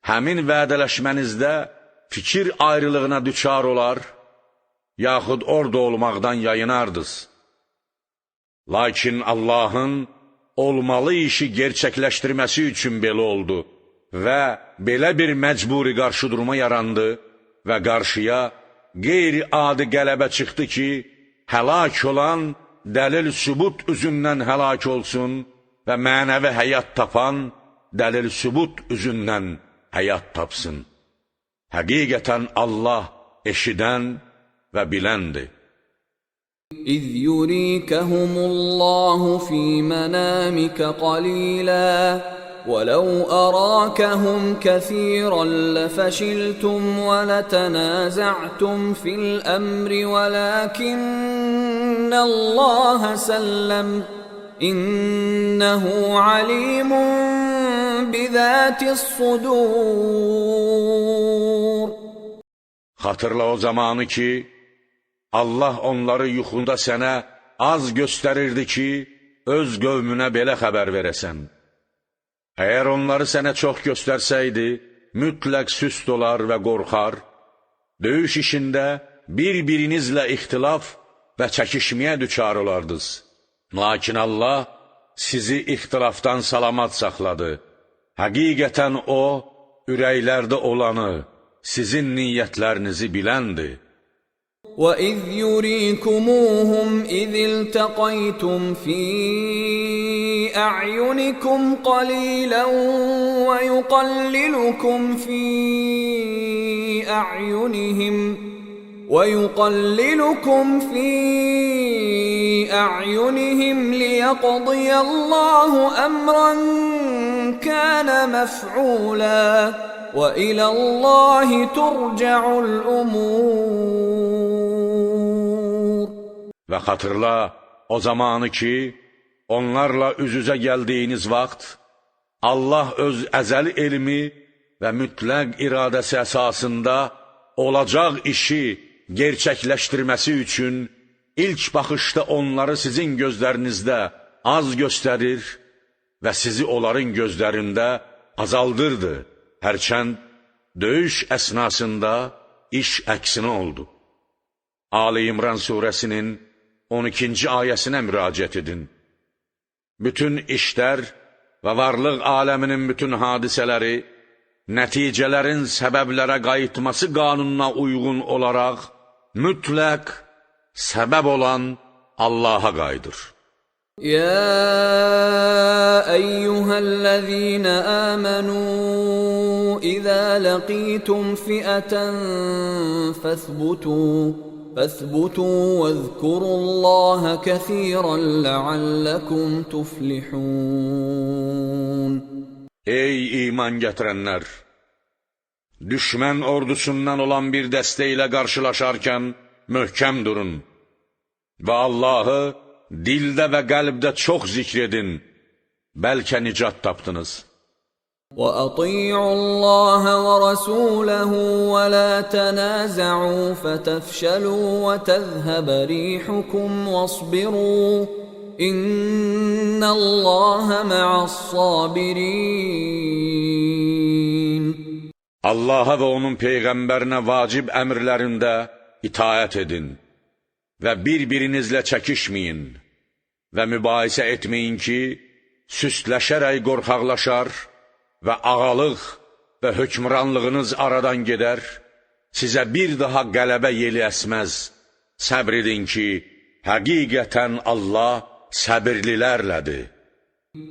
Speaker 1: həmin vədələşmənizdə fikir ayrılığına düçar olar, yaxud orada olmaqdan yayınardınız. Lakin Allahın olmalı işi gerçəkləşdirməsi üçün belə oldu və belə bir məcburi qarşıdurma yarandı və qarşıya qeyri-adi qələbə çıxdı ki, həlak olan dəlil sübut üzündən həlak olsun və mənəvi həyat tapan dəlil sübut üzündən həyat tapsın. Həqiqətən Allah eşidən və biləndir.
Speaker 2: İz yurikəhumullahu fi mənamikə qalilən وَلَوْ أَرَاكَهُمْ كَثِيرًا لَفَشِلْتُمْ وَلَتَنَازَعْتُمْ فِي الْأَمْرِ وَلَكِنَّ اللَّهَ سَلَّمَ إِنَّهُ عَلِيمٌ بِذَاتِ الصُّدُورِ.
Speaker 1: Xatırla o zamanı ki, Allah onları yuxunda sənə az göstərirdi ki, öz qövmünə belə xəbər verəsən. Əgər onları sənə çox göstərsəydi, mütləq süst olar və qorxar, döyüş işində bir-birinizlə ixtilaf və çəkişməyə düçar olardınız. Lakin Allah sizi ixtilafdan salamat saxladı. Həqiqətən O, ürəklərdə olanı, sizin niyyətlərinizi biləndir.
Speaker 2: وَإِذْ يُرِيكُمُوهُمْ إِذِ الْتَقَيْتُمْ فِي أَعْيُنِكُمْ قَلِيلًا وَيُقَلِّلُكُمْ فِي أَعْيُنِهِمْ لِيَقْضِيَ اللَّهُ أَمْرًا كَانَ مَفْعُولًا وَإِلَى اللَّهِ تُرْجَعُ الْأُمُورُ.
Speaker 1: Və xatırla o zamanı ki, onlarla üz-üzə gəldiyiniz vaxt, Allah öz əzəli elmi və mütləq iradəsi əsasında olacaq işi gerçəkləşdirməsi üçün ilk baxışda onları sizin gözlərinizdə az göstərir və sizi onların gözlərində azaldırdı. Hərçənd döyüş əsnasında iş əksinə oldu. Ali İmran surəsinin 12-ci ayəsinə müraciət edin. Bütün işlər və varlıq aləminin bütün hadisələri nəticələrin səbəblərə qayıtması qanununa uyğun olaraq mütləq səbəb olan Allaha qayıdır.
Speaker 2: يا أيها الذين آمنوا إذا لقيتم فئة فاثبتوا واذكروا الله كثيرا لعلكم تفلحون.
Speaker 1: Ey iman gətirənlər! Düşmən ordusundan olan bir dəstə ilə qarşılaşarkən möhkəm durun və Allahı dildə və qəlbdə çox zikr edin, bəlkə nicat tapdınız.
Speaker 2: وَأَطِيعُوا اللَّهَ وَرَسُولَهُ وَلَا تَنَازَعُوا فَتَفْشَلُوا وَتَذْهَبَ رِيحُكُمْ وَاصْبِرُوا إِنَّ اللَّهَ مَعَ الصَّابِرِينَ.
Speaker 1: Allaha və onun Peyğəmbərinə vacib əmrlərində itaət edin və bir-birinizlə çəkişməyin və mübahisə etməyin ki, süstləşərək qorxaqlaşar və ağalıq və hökmranlığınız aradan gedər, sizə bir daha qələbə yeli əsməz. Səbr edin ki, həqiqətən Allah səbirlilərlədir.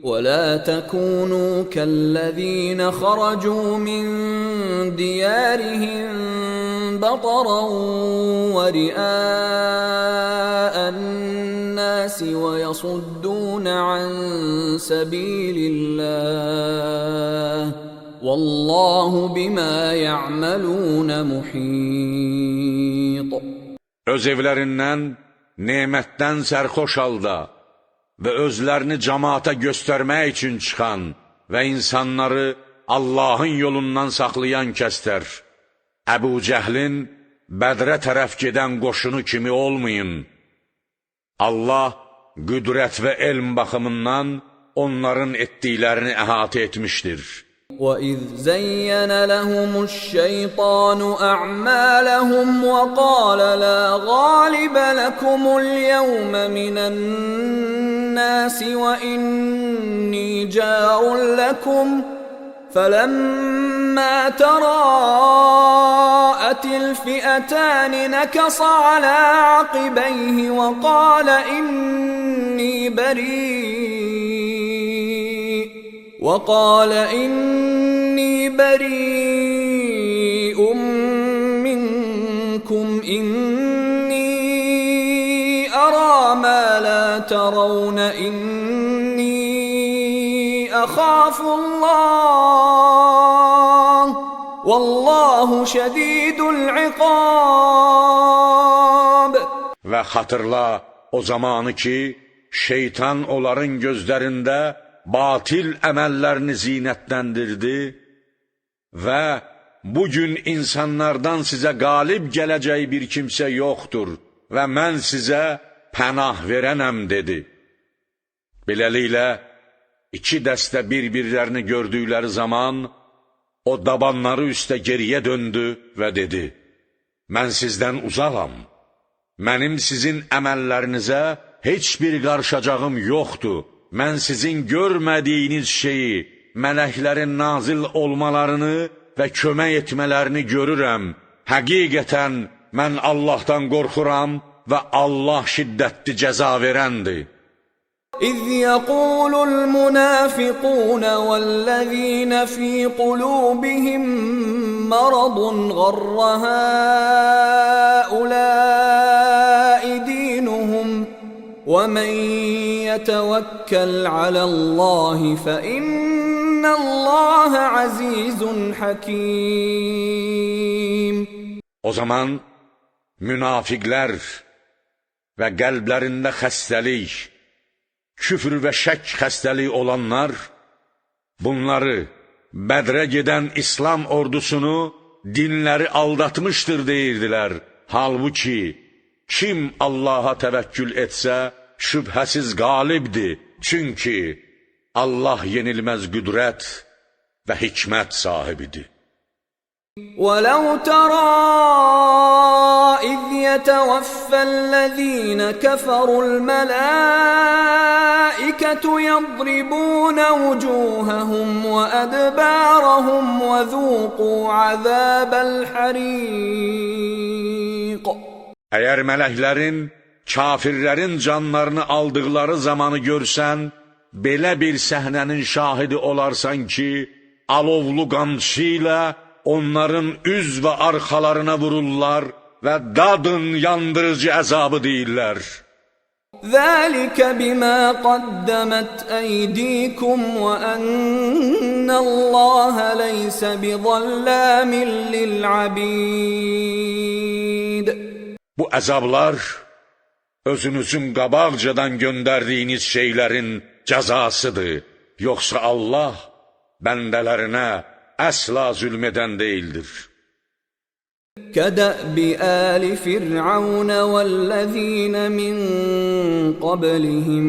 Speaker 2: وَلَا تَكُونُوا كَالَّذِينَ خَرَجُوا مِنْ دِيَارِهِمْ بَطَرًا وَرِئَاءَ النَّاسِ وَيَصُدُّونَ عَنْ سَبِيلِ اللَّهِ وَاللَّهُ بِمَا يَعْمَلُونَ مُحِيطٌ.
Speaker 1: Öz evlərindən, nemətdən sərxoş halda və özlərini cəmaata göstərmək üçün çıxan və insanları Allahın yolundan saxlayan kəslər, Əbu Cəhlin Bədrə tərəf gedən qoşunu kimi olmayın. Allah qüdrət və elm baxımından onların etdiklərini əhatə etmişdir.
Speaker 2: وَإِذْ زَيَّنَ لَهُمُ الشَّيْطَانُ أَعْمَالَهُمْ وَقَالَ لَا غَالِبَ لَكُمُ الْيَوْمَ مِنَ النَّاسِ وَإِنِّي جَارٌ لَكُمْ فَلَمَّا تَرَاءَتِ الْفِئَتَانِ نَكَصَ عَلَى عَقِبَيْهِ وَقَالَ إِنِّي بَرِيءٌ مِّنكُمْ إِنِّي أَرَى مَا لَا تَرَوْنَ إِنِّي أَخَافُ اللَّهَ وَاللَّهُ شَدِيدُ الْعِقَابِ.
Speaker 1: Və xatırla o zamanı ki, şeytan onların gözlərində batil əməllərini zinətləndirdi və bugün insanlardan sizə qalib gələcək bir kimsə yoxdur və mən sizə pənah verənəm dedi. Beləliklə, iki dəstə bir-birlərini gördükləri zaman o dabanları üstə geriyə döndü və dedi: mən sizdən uzaqam, mənim sizin əməllərinizə heç bir qarışacağım yoxdur. Mən sizin görmədiyiniz şeyi, mələklərin nazil olmalarını və kömək etmələrini görürəm. Həqiqətən mən Allahdan qorxuram və Allah şiddətli cəza verəndir.
Speaker 2: إِذْ يَقُولُ الْمُنَافِقُونَ وَالَّذِينَ فِي قُلُوبِهِمْ مَرَضٌ غَرَّ هَؤُلَاءِ دِينُهُمْ وَمَنْ يَتَوَكَّلْ عَلَى اللَّهِ فَإِنَّ اللَّهَ عَزِيزٌ حَكِيمٌ. O
Speaker 1: zaman münafiqlər və qəlblərində xəstəlik, küfr və şək xəstəliyi olanlar bunları Bədrə gedən İslam ordusunu dinləri aldatmışdır deyirdilər. Halbuki kim Allaha təvəkkül etsə şübhəsiz qalibdir. Çünki Allah yenilməz qüdrət və hikmət sahibidir.
Speaker 2: ولو ترى إذ يتوفى الذين كفروا الملائكة يضربون وجوههم وأدبارهم وذوقوا عذاب الحريق.
Speaker 1: Əgər mələklərin, kafirlərin canlarını aldıqları zamanı görsən, belə bir səhnənin şahidi olarsan ki, alovlu qamçı ilə onların üz və arxalarına vururlar və dadın yandırıcı əzabı deyirlər.
Speaker 2: ذَلِكَ بِمَا قَدَّمَتْ أَيْدِيكُمْ وَأَنَّ اللَّهَ لَيْسَ بِظَلَّامٍ لِلْعَبِيدِ.
Speaker 1: Bu əzablar özünüzün qabaqcadan göndərdiyiniz şeylərin cəzasıdır. Yoxsa Allah bəndələrinə əsla zülm edən deyildir.
Speaker 2: كَدَأْبِ آلِ فِرْعَوْنَ وَالَّذِينَ مِنْ قَبْلِهِمْ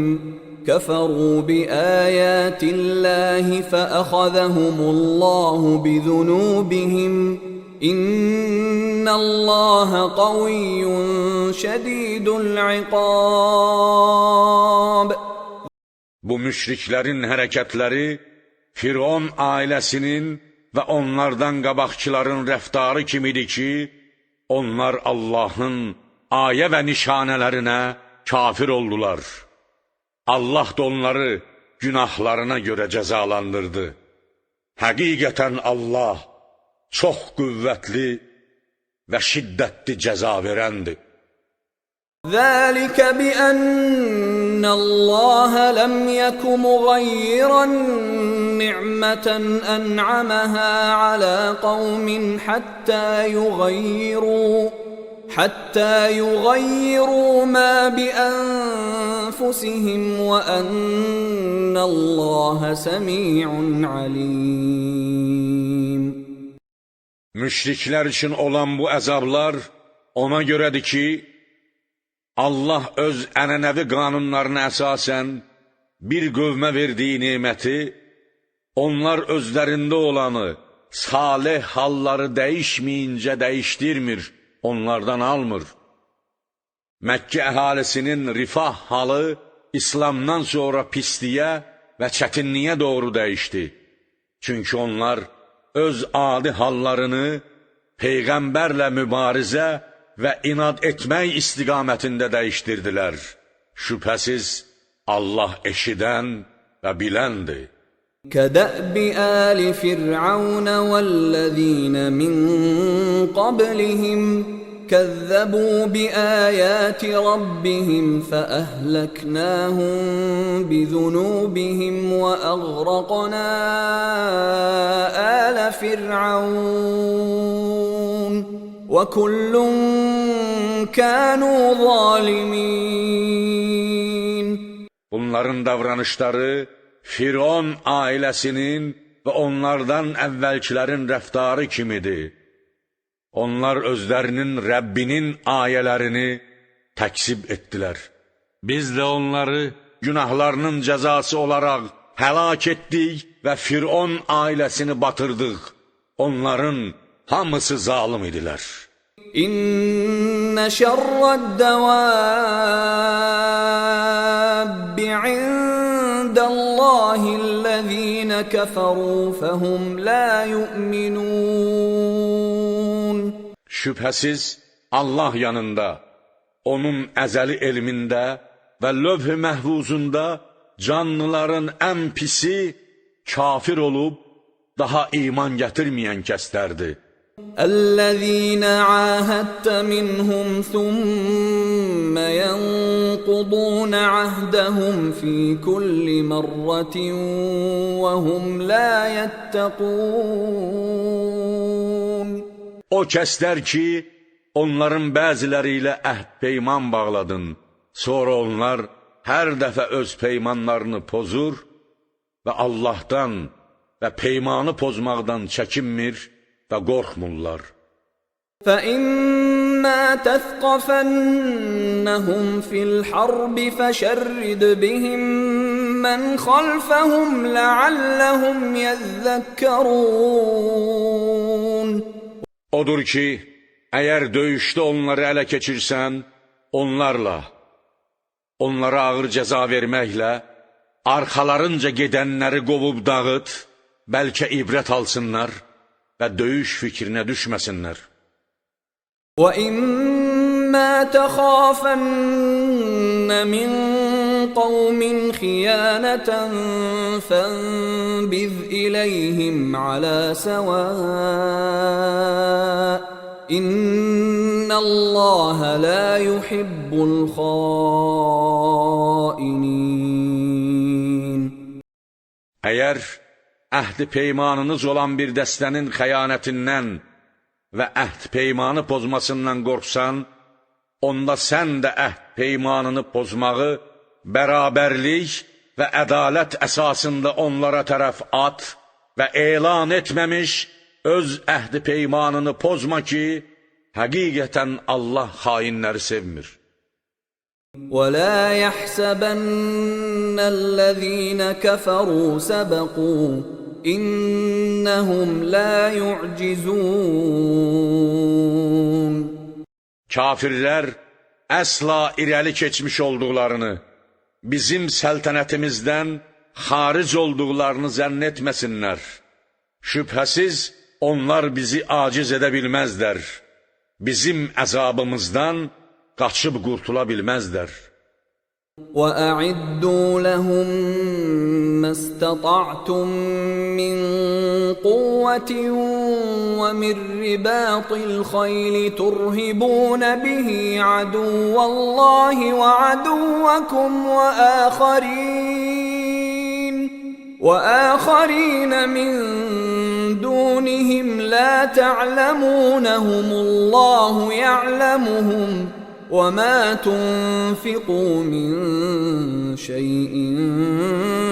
Speaker 2: كَفَرُوا بِآيَاتِ اللَّهِ فَأَخَذَهُمُ اللَّهُ بِذُنُوبِهِمْ إِنَّ اللَّهَ قَوِيٌّ شَدِيدُ الْعِقَابِ.
Speaker 1: Bu müşriklərin hərəkətləri Firon ailəsinin və onlardan qabaqçıların rəftarı kimidir ki, onlar Allahın ayə və nişanələrinə kafir oldular. Allah da onları günahlarına görə cəzalandırdı. Həqiqətən Allah çox qüvvətli və şiddətli cəza verəndir.
Speaker 2: ذَلِكَ بِأَنَّ اللَّهَ لَمْ يَكُ مُغَيِّرًا نِعْمَةً أَنْعَمَهَا عَلَى قَوْمٍ حَتَّى يُغَيِّرُوا مَا بِأَنفُسِهِمْ وَأَنَّ اللَّهَ سَمِيعٌ عَلِيمٌ.
Speaker 1: Müşriklər üçün olan bu əzablar ona görədir ki, Allah öz ənənəvi qanunlarına əsasən bir qövmə verdiyi neməti, onlar özlərində olanı, salih halları dəyişməyincə dəyişdirmir, onlardan almır. Məkkə əhalisinin rifah halı İslamdan sonra pisliyə və çətinliyə doğru dəyişdi. Çünki onlar öz adi hallarını Peyğəmbərlə mübarizə və inad etmək istiqamətində dəyişdirdilər. Şübhəsiz, Allah eşidən və biləndir.
Speaker 2: كَدَأْبِ آلِ فِرْعَوْنَ وَالَّذِينَ مِنْ قَبْلِهِمْ كَذَّبُوا بِآيَاتِ رَبِّهِمْ فَأَهْلَكْنَاهُمْ بِذُنُوبِهِمْ وَأَغْرَقْنَا آلَ فِرْعَوْنَ وَكُلٌّ كَانُوا ظَالِمِينَ.
Speaker 1: Bunların davranışları Firon ailəsinin və onlardan əvvəlkilərin rəftarı kimidir. Onlar özlərinin Rəbbinin ayələrini təksib etdilər. Biz də onları günahlarının cəzası olaraq həlak etdik və Firon ailəsini batırdıq. Onların hamısı zalım idilər.
Speaker 2: İnne şerre'd-devâbbi indallâhillezîne keferû fehum lâ yu'minûn.
Speaker 1: Şübhəsiz, Allah yanında, onun əzəli elmində və lövh-i məhvuzunda canlıların ən pisi kafir olub, daha iman gətirməyən kəslərdir.
Speaker 2: الذين عاهدت منهم ثم ينقضون عهدهم في كل مرة وهم لا يتقون.
Speaker 1: O kəslər ki, onların bəziləri ilə əhd peyman bağladın, sonra onlar hər dəfə öz peymanlarını pozur və Allahdan və peymanı pozmaqdan çəkinmir və qorxmurlar.
Speaker 2: فَإِمَّا تَثْقَفَنَّهُمْ فِي الْحَرْبِ فَشَرِّدْ بِهِمْ مَنْ خَلْفَهُمْ لَعَلَّهُمْ يَذَّكَّرُونَ.
Speaker 1: Odur ki, əgər döyüşdə onları ələ keçirsən, onlara ağır cəza verməklə, arxalarınca gedənləri qovub dağıt, bəlkə ibrət alsınlar və döyüş fikrinə düşməsinlər.
Speaker 2: وَإِمَّا تَخَافَنَّ مِنْ قَوْمٍ خِيَانَةً فَانبِذْ إِلَيْهِمْ عَلَى سَوَاءٍ إِنَّ اللَّهَ لَا يُحِبُّ الْخَائِنِينَ
Speaker 1: Əgər əhd peymanınız olan bir dəstənin xəyanətindən və əhd peymanı pozmasından qorxsan, onda sən də əhd peymanını pozmağı bərabərlik və ədalət əsasında onlara tərəf at və elan etməmiş öz əhd peymanını pozma ki, həqiqətən Allah xainləri sevmir.
Speaker 2: وَلَا يَحْسَبَنَّ الَّذِينَ كَفَرُوا سَبَقُوا إِنَّهُمْ لَا يُعْجِزُونَ
Speaker 1: Kafirlər əsla irəli keçmiş olduqlarını, bizim səltənətimizdən xaric olduqlarını zənn etməsinlər. Şübhəsiz, onlar bizi aciz edə bilməzlər. Bizim əzabımızdan qaçıb qurtula bilməzlər.
Speaker 2: وَأَعِدُّوا لَهُم مَّا اسْتَطَعْتُم مِّن قُوَّةٍ وَمِن رِّبَاطِ الْخَيْلِ تُرْهِبُونَ بِهِ عَدُوَّ اللَّهِ وَعَدُوَّكُمْ وَآخَرِينَ مِن دُونِهِمْ لَا تَعْلَمُونَهُمُ اللَّهُ يَعْلَمُهُمْ وَمَا تُنْفِقُوا مِنْ شَيْءٍ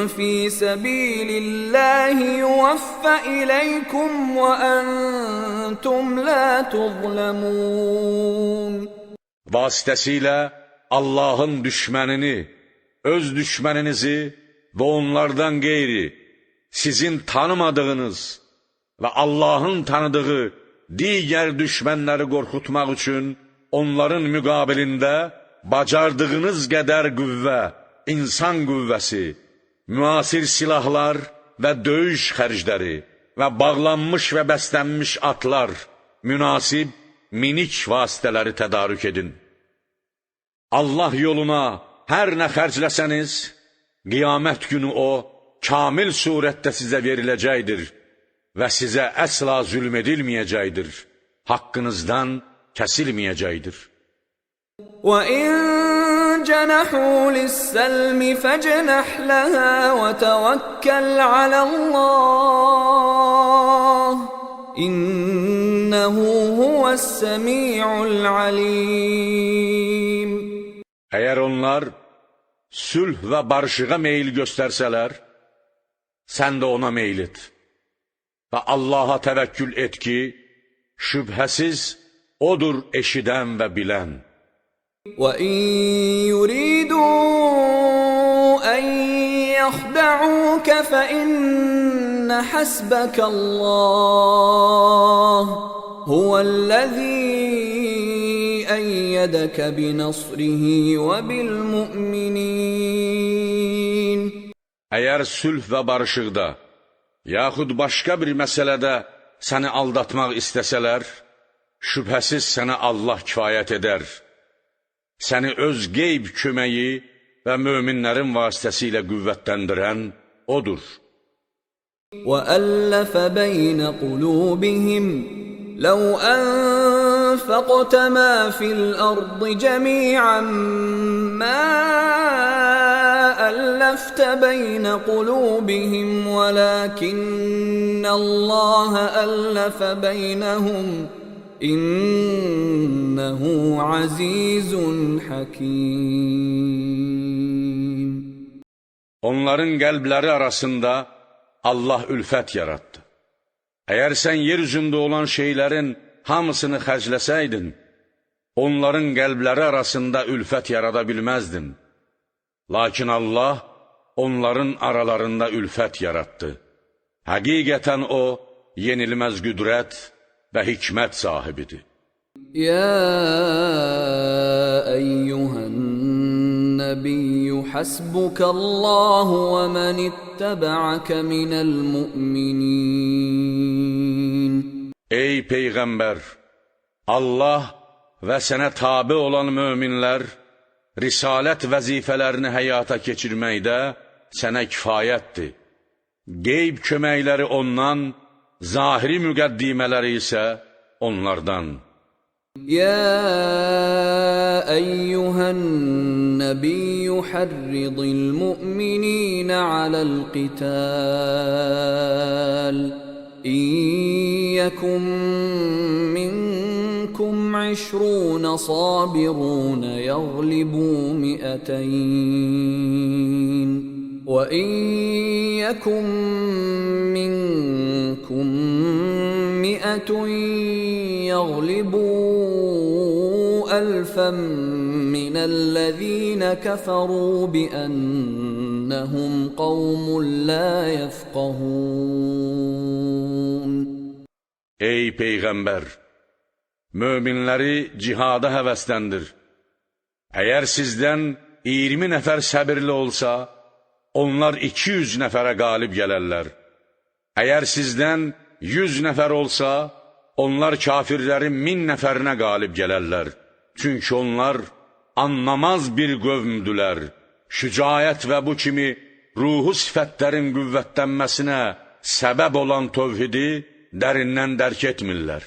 Speaker 2: فِي سَبِيلِ اللَّهِ يُوَفَّ إِلَيْكُمْ وَأَنْتُمْ لَا تُظْلَمُونَ
Speaker 1: Vasitəsilə Allahın düşmənini, öz düşməninizi və onlardan qeyri sizin tanımadığınız və Allahın tanıdığı digər düşmənləri qorxutmaq üçün onların müqabilində bacardığınız qədər qüvvə, insan qüvvəsi, müasir silahlar və döyüş xərcləri və bağlanmış və bəslənmiş atlar, münasib, minik vasitələri tədarük edin. Allah yoluna hər nə xərcləsəniz, qiyamət günü o, kamil surətdə sizə veriləcəkdir və sizə əsla zülm edilməyəcəkdir, haqqınızdan kəsilməyəcəkdir.
Speaker 2: وَإِن جَنَحُوا لِلسَّلْمِ فَاجْنَحْ لَهَا وَتَوَكَّلْ عَلَى اللَّهِ إِنَّهُ هُوَ السَّمِيعُ الْعَلِيمُ
Speaker 1: Əgər onlar sülh və barışığa meyil göstərsələr, sən də ona meyil et və Allaha təvəkkül et ki, şübhəsiz odur eşidən və bilən.
Speaker 2: وَإِن يُرِيدُوا أَن يَخْدَعُوكَ فَإِنَّ حَسْبَكَ اللَّهُ هُوَ الَّذِي أَيَّدَكَ بِنَصْرِهِ وَبِالْمُؤْمِنِينَ
Speaker 1: Əgər sülh və barışıqda, yaxud başqa bir məsələdə səni aldatmaq istəsələr, şübhəsiz sənə Allah kifayət edər. Səni öz qeyb köməyi və möminlərin vasitəsilə qüvvətləndirən odur.
Speaker 2: وَأَلَّفَ بَيْنَ قُلُوبِهِمْ لَوْ أَنفَقْتَ مَا فِي الْأَرْضِ جَمِيعًا مَا أَلَّفْتَ بَيْنَ قُلُوبِهِمْ وَلَكِنَّ اللَّهَ أَلَّفَ بَيْنَهُمْ İnnehu azizun hakim.
Speaker 1: Onların qəlbləri arasında Allah ülfət yaratdı. Əgər sən yer üzündə olan şeylərin hamısını xərcləsəydin, onların qəlbləri arasında ülfət yarada bilməzdin. Lakin Allah onların aralarında ülfət yaratdı. Həqiqətən o, yenilməz qüdrət və hikmət sahibidir.
Speaker 2: يا أيها النبي حسبك الله ومن اتبعك من المؤمنين.
Speaker 1: Ey Peyğəmbər, Allah və sənə tabe olan möminlər risalət vəzifələrini həyata keçirməkdə sənə kifayətdir. Qeyb köməkləri ondan, zahiri müqəddimələri isə onlardan.
Speaker 2: يا أيها النبي حرض المؤمنين على القتال إن يكن منكم 20 صابرون يغلبوا 200 وإن يكن منكم 100 يغلبوا 1000 من الذين كفروا بأنهم قوم لا يفقهون.
Speaker 1: Ey Peyğəmbər! Möminləri cihada həvəsləndir. Əgər sizdən 20 nəfər səbirli olsa, onlar 200 nəfərə qalib gələrlər. Əgər sizdən 100 nəfər olsa, onlar kafirlərin 1000 nəfərinə qalib gələrlər. Çünki onlar anlamaz bir qövmdülər. Şücaət və bu kimi ruhu sifətlərin qüvvətlənməsinə səbəb olan tövhidi dərindən dərk etmirlər.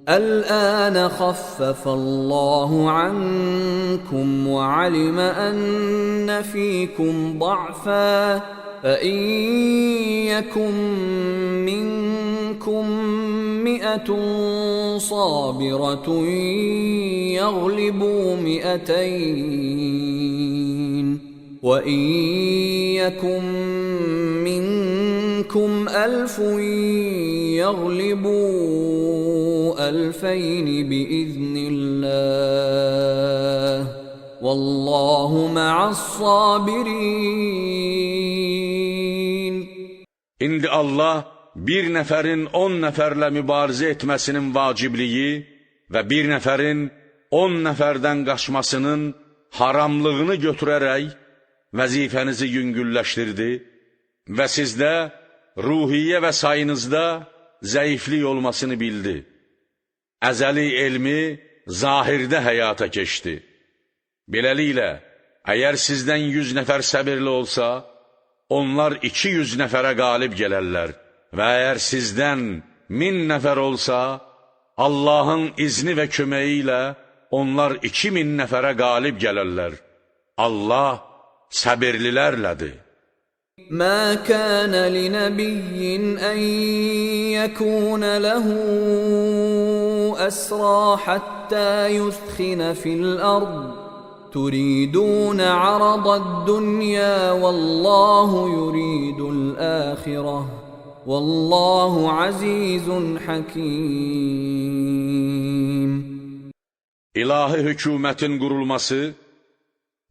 Speaker 2: الآن خفف الله عنكم وعلم أن فيكم ضعفا فإن يكن منكم 100 صابرة يغلبوا 200 وإن يكن منكم 1000 يغلبوا 2000 بإذن الله والله مع الصابرين.
Speaker 1: İndi Allah bir nəfərin 10 nəfərlə mübarizə etməsinin vacibliyi və bir nəfərin 10 nəfərdən qaçmasının haramlığını götürərək vəzifənizi yüngülləşdirdi və sizdə ruhiyyə və sayınızda zəiflik olmasını bildi. Əzəli elmi zahirdə həyata keçdi. Beləliklə, əgər sizdən 100 nəfər səbirli olsa, onlar 200 nəfərə qalib gələrlər və əgər sizdən 1000 nəfər olsa, Allahın izni və köməyi ilə onlar 2000 nəfərə qalib gələrlər. Allah səbirlilərlədir.
Speaker 2: ما كان لنبي أن يكون له أسرى حتى يثخن في الأرض تريدون عرض الدنيا والله يريد الآخرة والله عزيز حكيم.
Speaker 1: İlahi hökumətin qurulması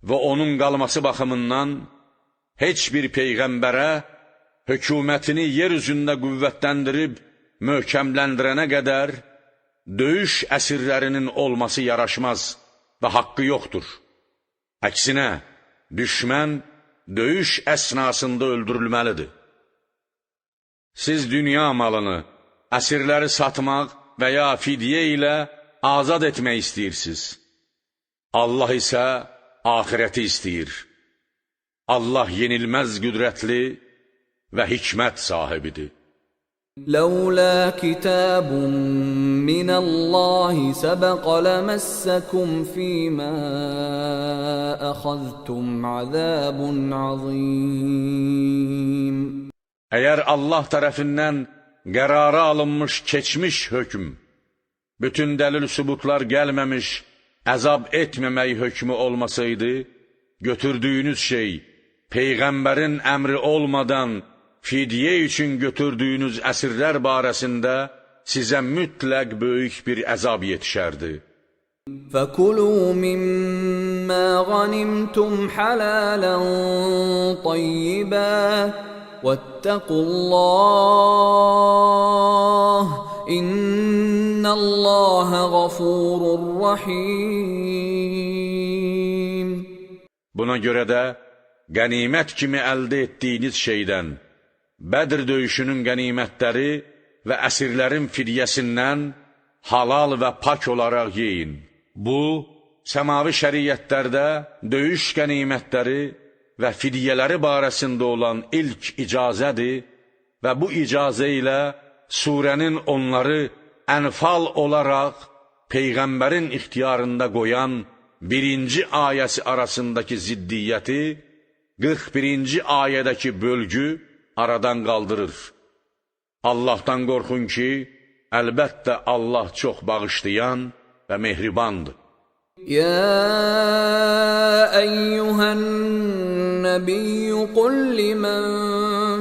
Speaker 1: və onun qalması baxımından heç bir peyğəmbərə hökumətini yer üzündə qüvvətləndirib möhkəmləndirənə qədər döyüş əsirlərinin olması yaraşmaz və haqqı yoxdur. Əksinə, düşmən döyüş əsnasında öldürülməlidir. Siz dünya malını, əsirləri satmaq və ya fidyə ilə azad etmək istəyirsiniz. Allah isə axirəti istəyir. Allah yenilməz qüdrətli və hikmət sahibidir.
Speaker 2: لولا كتاب من الله سبق لمسكم فيما أخذتم عذاب عظيم.
Speaker 1: Əgər Allah tərəfindən qərara alınmış keçmiş hökm, bütün dəlil sübutlar gəlməmiş, əzab etməmək hökmü olmasaydı, götürdüyünüz şey, Peyğəmbərin əmri olmadan fidyə üçün götürdüyünüz əsirlər barəsində sizə mütləq böyük bir əzab yetişərdi.
Speaker 2: فَكُلُوا مِمَّا غَنِمْتُمْ حَلَالًا طَيِّبًا وَاتَّقُوا اللَّهَ إِنَّ Allaha gafurur rahim.
Speaker 1: Buna görə də qənimət kimi əldə etdiyiniz şeydən, Bədr döyüşünün qənimətləri və əsirlərin fidyəsindən halal və pak olaraq yeyin. Bu, səmavi şəriətlərdə döyüş qənimətləri və fidyələri barəsində olan ilk icazədir və bu icazə ilə surənin onları ənfal olaraq Peyğəmbərin ixtiyarında qoyan birinci ayəsi arasındakı ziddiyyəti 41-ci ayədəki bölgü aradan qaldırır. Allahdan qorxun ki, əlbəttə Allah çox bağışlayan və mehribandır.
Speaker 2: يا أيها النبي قل لمن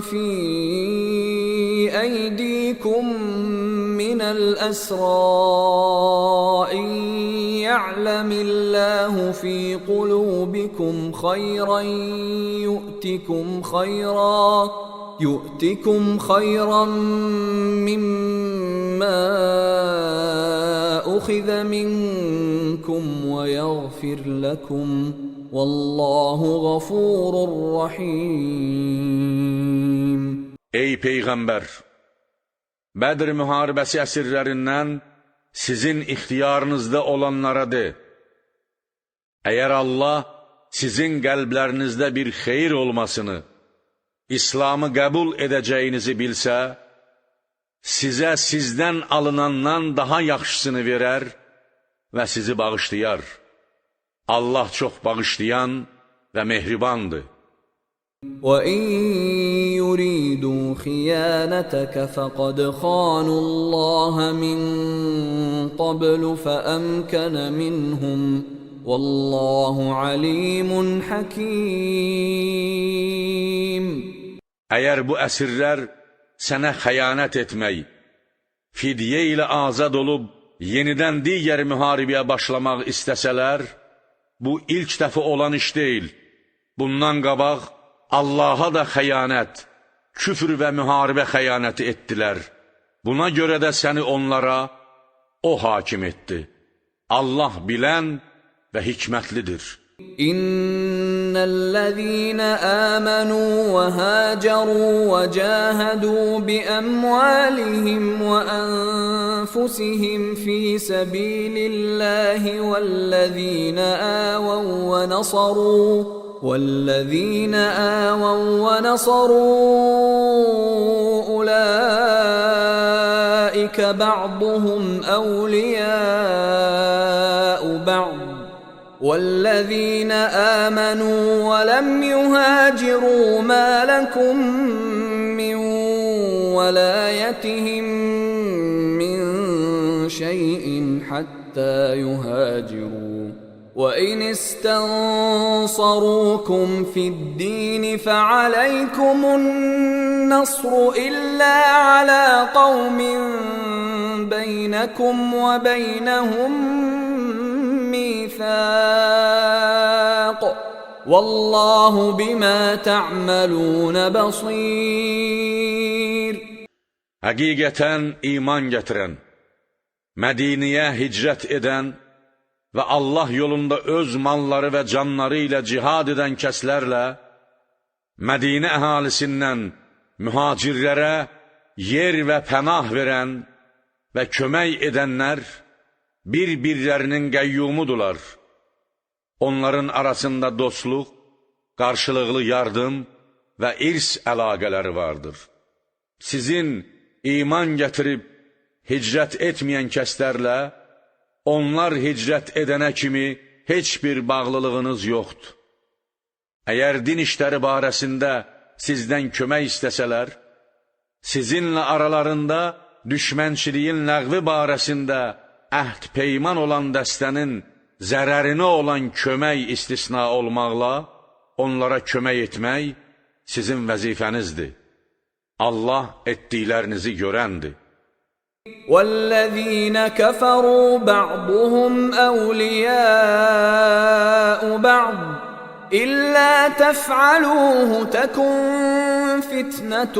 Speaker 2: في أيديكم من الأسرى إن يعلم الله في قلوبكم خيرا يؤتكم خيرا مما أخذ منكم ويغفر لكم والله غفور رحيم.
Speaker 1: Ey Peyğəmbər! Bədr müharibəsi əsirlərindən sizin ixtiyarınızda olanlara de. Əgər Allah sizin qəlblərinizdə bir xeyir olmasını, İslamı qəbul edəcəyinizi bilsə, sizə sizdən alınandan daha yaxşısını verər və sizi bağışlayar. Allah çox bağışlayan və mehribandır.
Speaker 2: وَإِن يُرِيدُوا خِيَانَتَكَ فَقَدْ خَانُوا اللَّهَ مِن قَبْلُ فَأَمْكَنَ مِنْهُمْ وَاللَّهُ عَلِيمٌ حَكِيمٌ.
Speaker 1: Əgər bu əsirlər sənə xəyanət etmək, fidyə ilə azad olub, yenidən digər müharibəyə başlamaq istəsələr, bu ilk dəfə olan iş deyil. Bundan qabaq Allaha da xəyanət, küfr və müharibə xəyanəti etdilər. Buna görə də səni onlara o hakim etdi. Allah bilən və hikmətlidir.
Speaker 2: İnnellezîne âmenû ve hâcerû ve câhedû bi emwâlihim ve enfusihim fî sebîlillâhi vellezîne âvev ve nasarû أولئك بعضهم أولياء بعض والذين آمنوا ولم يهاجروا ما لكم من ولايتهم من شيء حتى يهاجروا وإن استنصروكم في الدين فعليكم النصر إلا على قوم بينكم وبينهم ميثاق والله بما تعملون بصير.
Speaker 1: Həqiqətən iman gətirən, Mədiniyə hicrət edən və Allah yolunda öz malları və canları ilə cihad edən kəslərlə Mədinə əhalisindən mühacirlərə yer və pənah verən və kömək edənlər bir-birlərinin qəyyumudular. Onların arasında dostluq, qarşılıqlı yardım və irs əlaqələri vardır. Sizin iman gətirib hicrət etməyən kəslərlə onlar hicrət edənə kimi heç bir bağlılığınız yoxdur. Əgər din işləri barəsində sizdən kömək istəsələr, sizinlə aralarında düşmənçiliyin ləğvi barəsində əhd peyman olan dəstənin zərərinə olan kömək istisna olmaqla onlara kömək etmək sizin vəzifənizdir. Allah etdiklərinizi görəndir.
Speaker 2: وَالَّذِينَ كَفَرُوا بَعْضُهُمْ أَوْلِيَاءُ بَعْضٍ إِلَّا تَفْعَلُوهُ تَكُنْ فِتْنَةٌ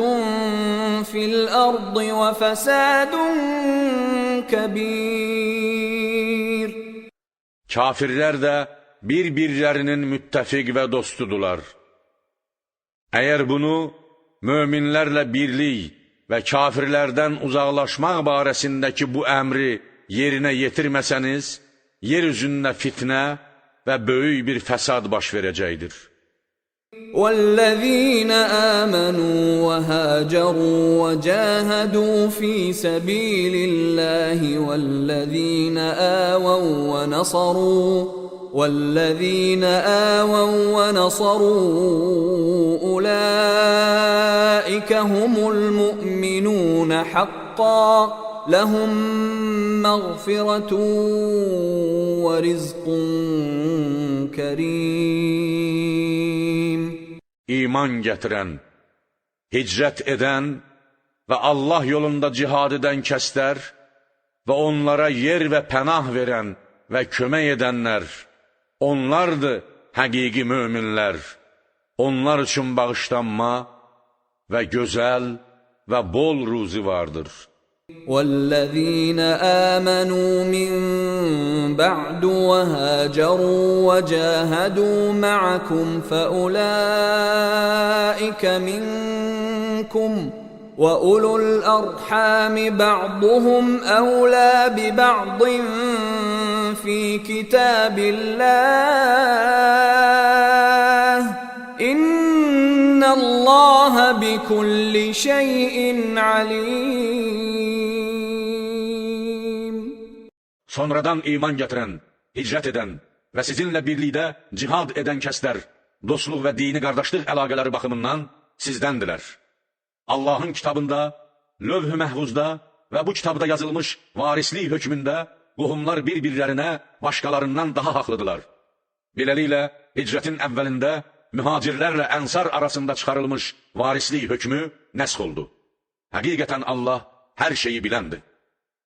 Speaker 2: فِي الْأَرْضِ وَفَسَادٌ كبير.
Speaker 1: Kafirlər də bir-birlərinin müttəfiq və dostudular. Əgər bunu möminlərlə birlik və kafirlərdən uzaqlaşmaq barəsindəki bu əmri yerinə yetirməsəniz, yer üzündə fitnə və böyük bir fəsad baş verəcəkdir.
Speaker 2: والذين آمنوا وهاجروا وجاهدوا في سبيل الله والذين آووا ونصروا أولئك هم المؤمنون حقا لهم مغفرة ورزق كريم.
Speaker 1: İman gətirən, hicrət edən və Allah yolunda cihad edən kəslər və onlara yer və pənah verən və kömək edənlər, onlardır həqiqi möminlər. Onlar üçün bağışlanma və gözəl və bol ruzi vardır.
Speaker 2: والذين آمنوا من بعد وهاجروا وجاهدوا معكم فأولئك منكم وأولو الأرحام بعضهم أولى ببعض في كتاب الله إن الله بكل شيء عليم.
Speaker 1: Sonradan iman gətirən, hicrət edən və sizinlə birlikdə cihad edən kəslər, dostluq və dini qardaşlıq əlaqələri baxımından sizdəndirlər. Allahın kitabında, lövh-ü məhvuzda və bu kitabda yazılmış varislik hökmündə qohumlar bir-birlərinə başqalarından daha haqlıdırlar. Beləliklə, hicrətin əvvəlində mühacirlərlə ənsar arasında çıxarılmış varislik hökmü nəsx oldu. Həqiqətən Allah hər şeyi biləndir.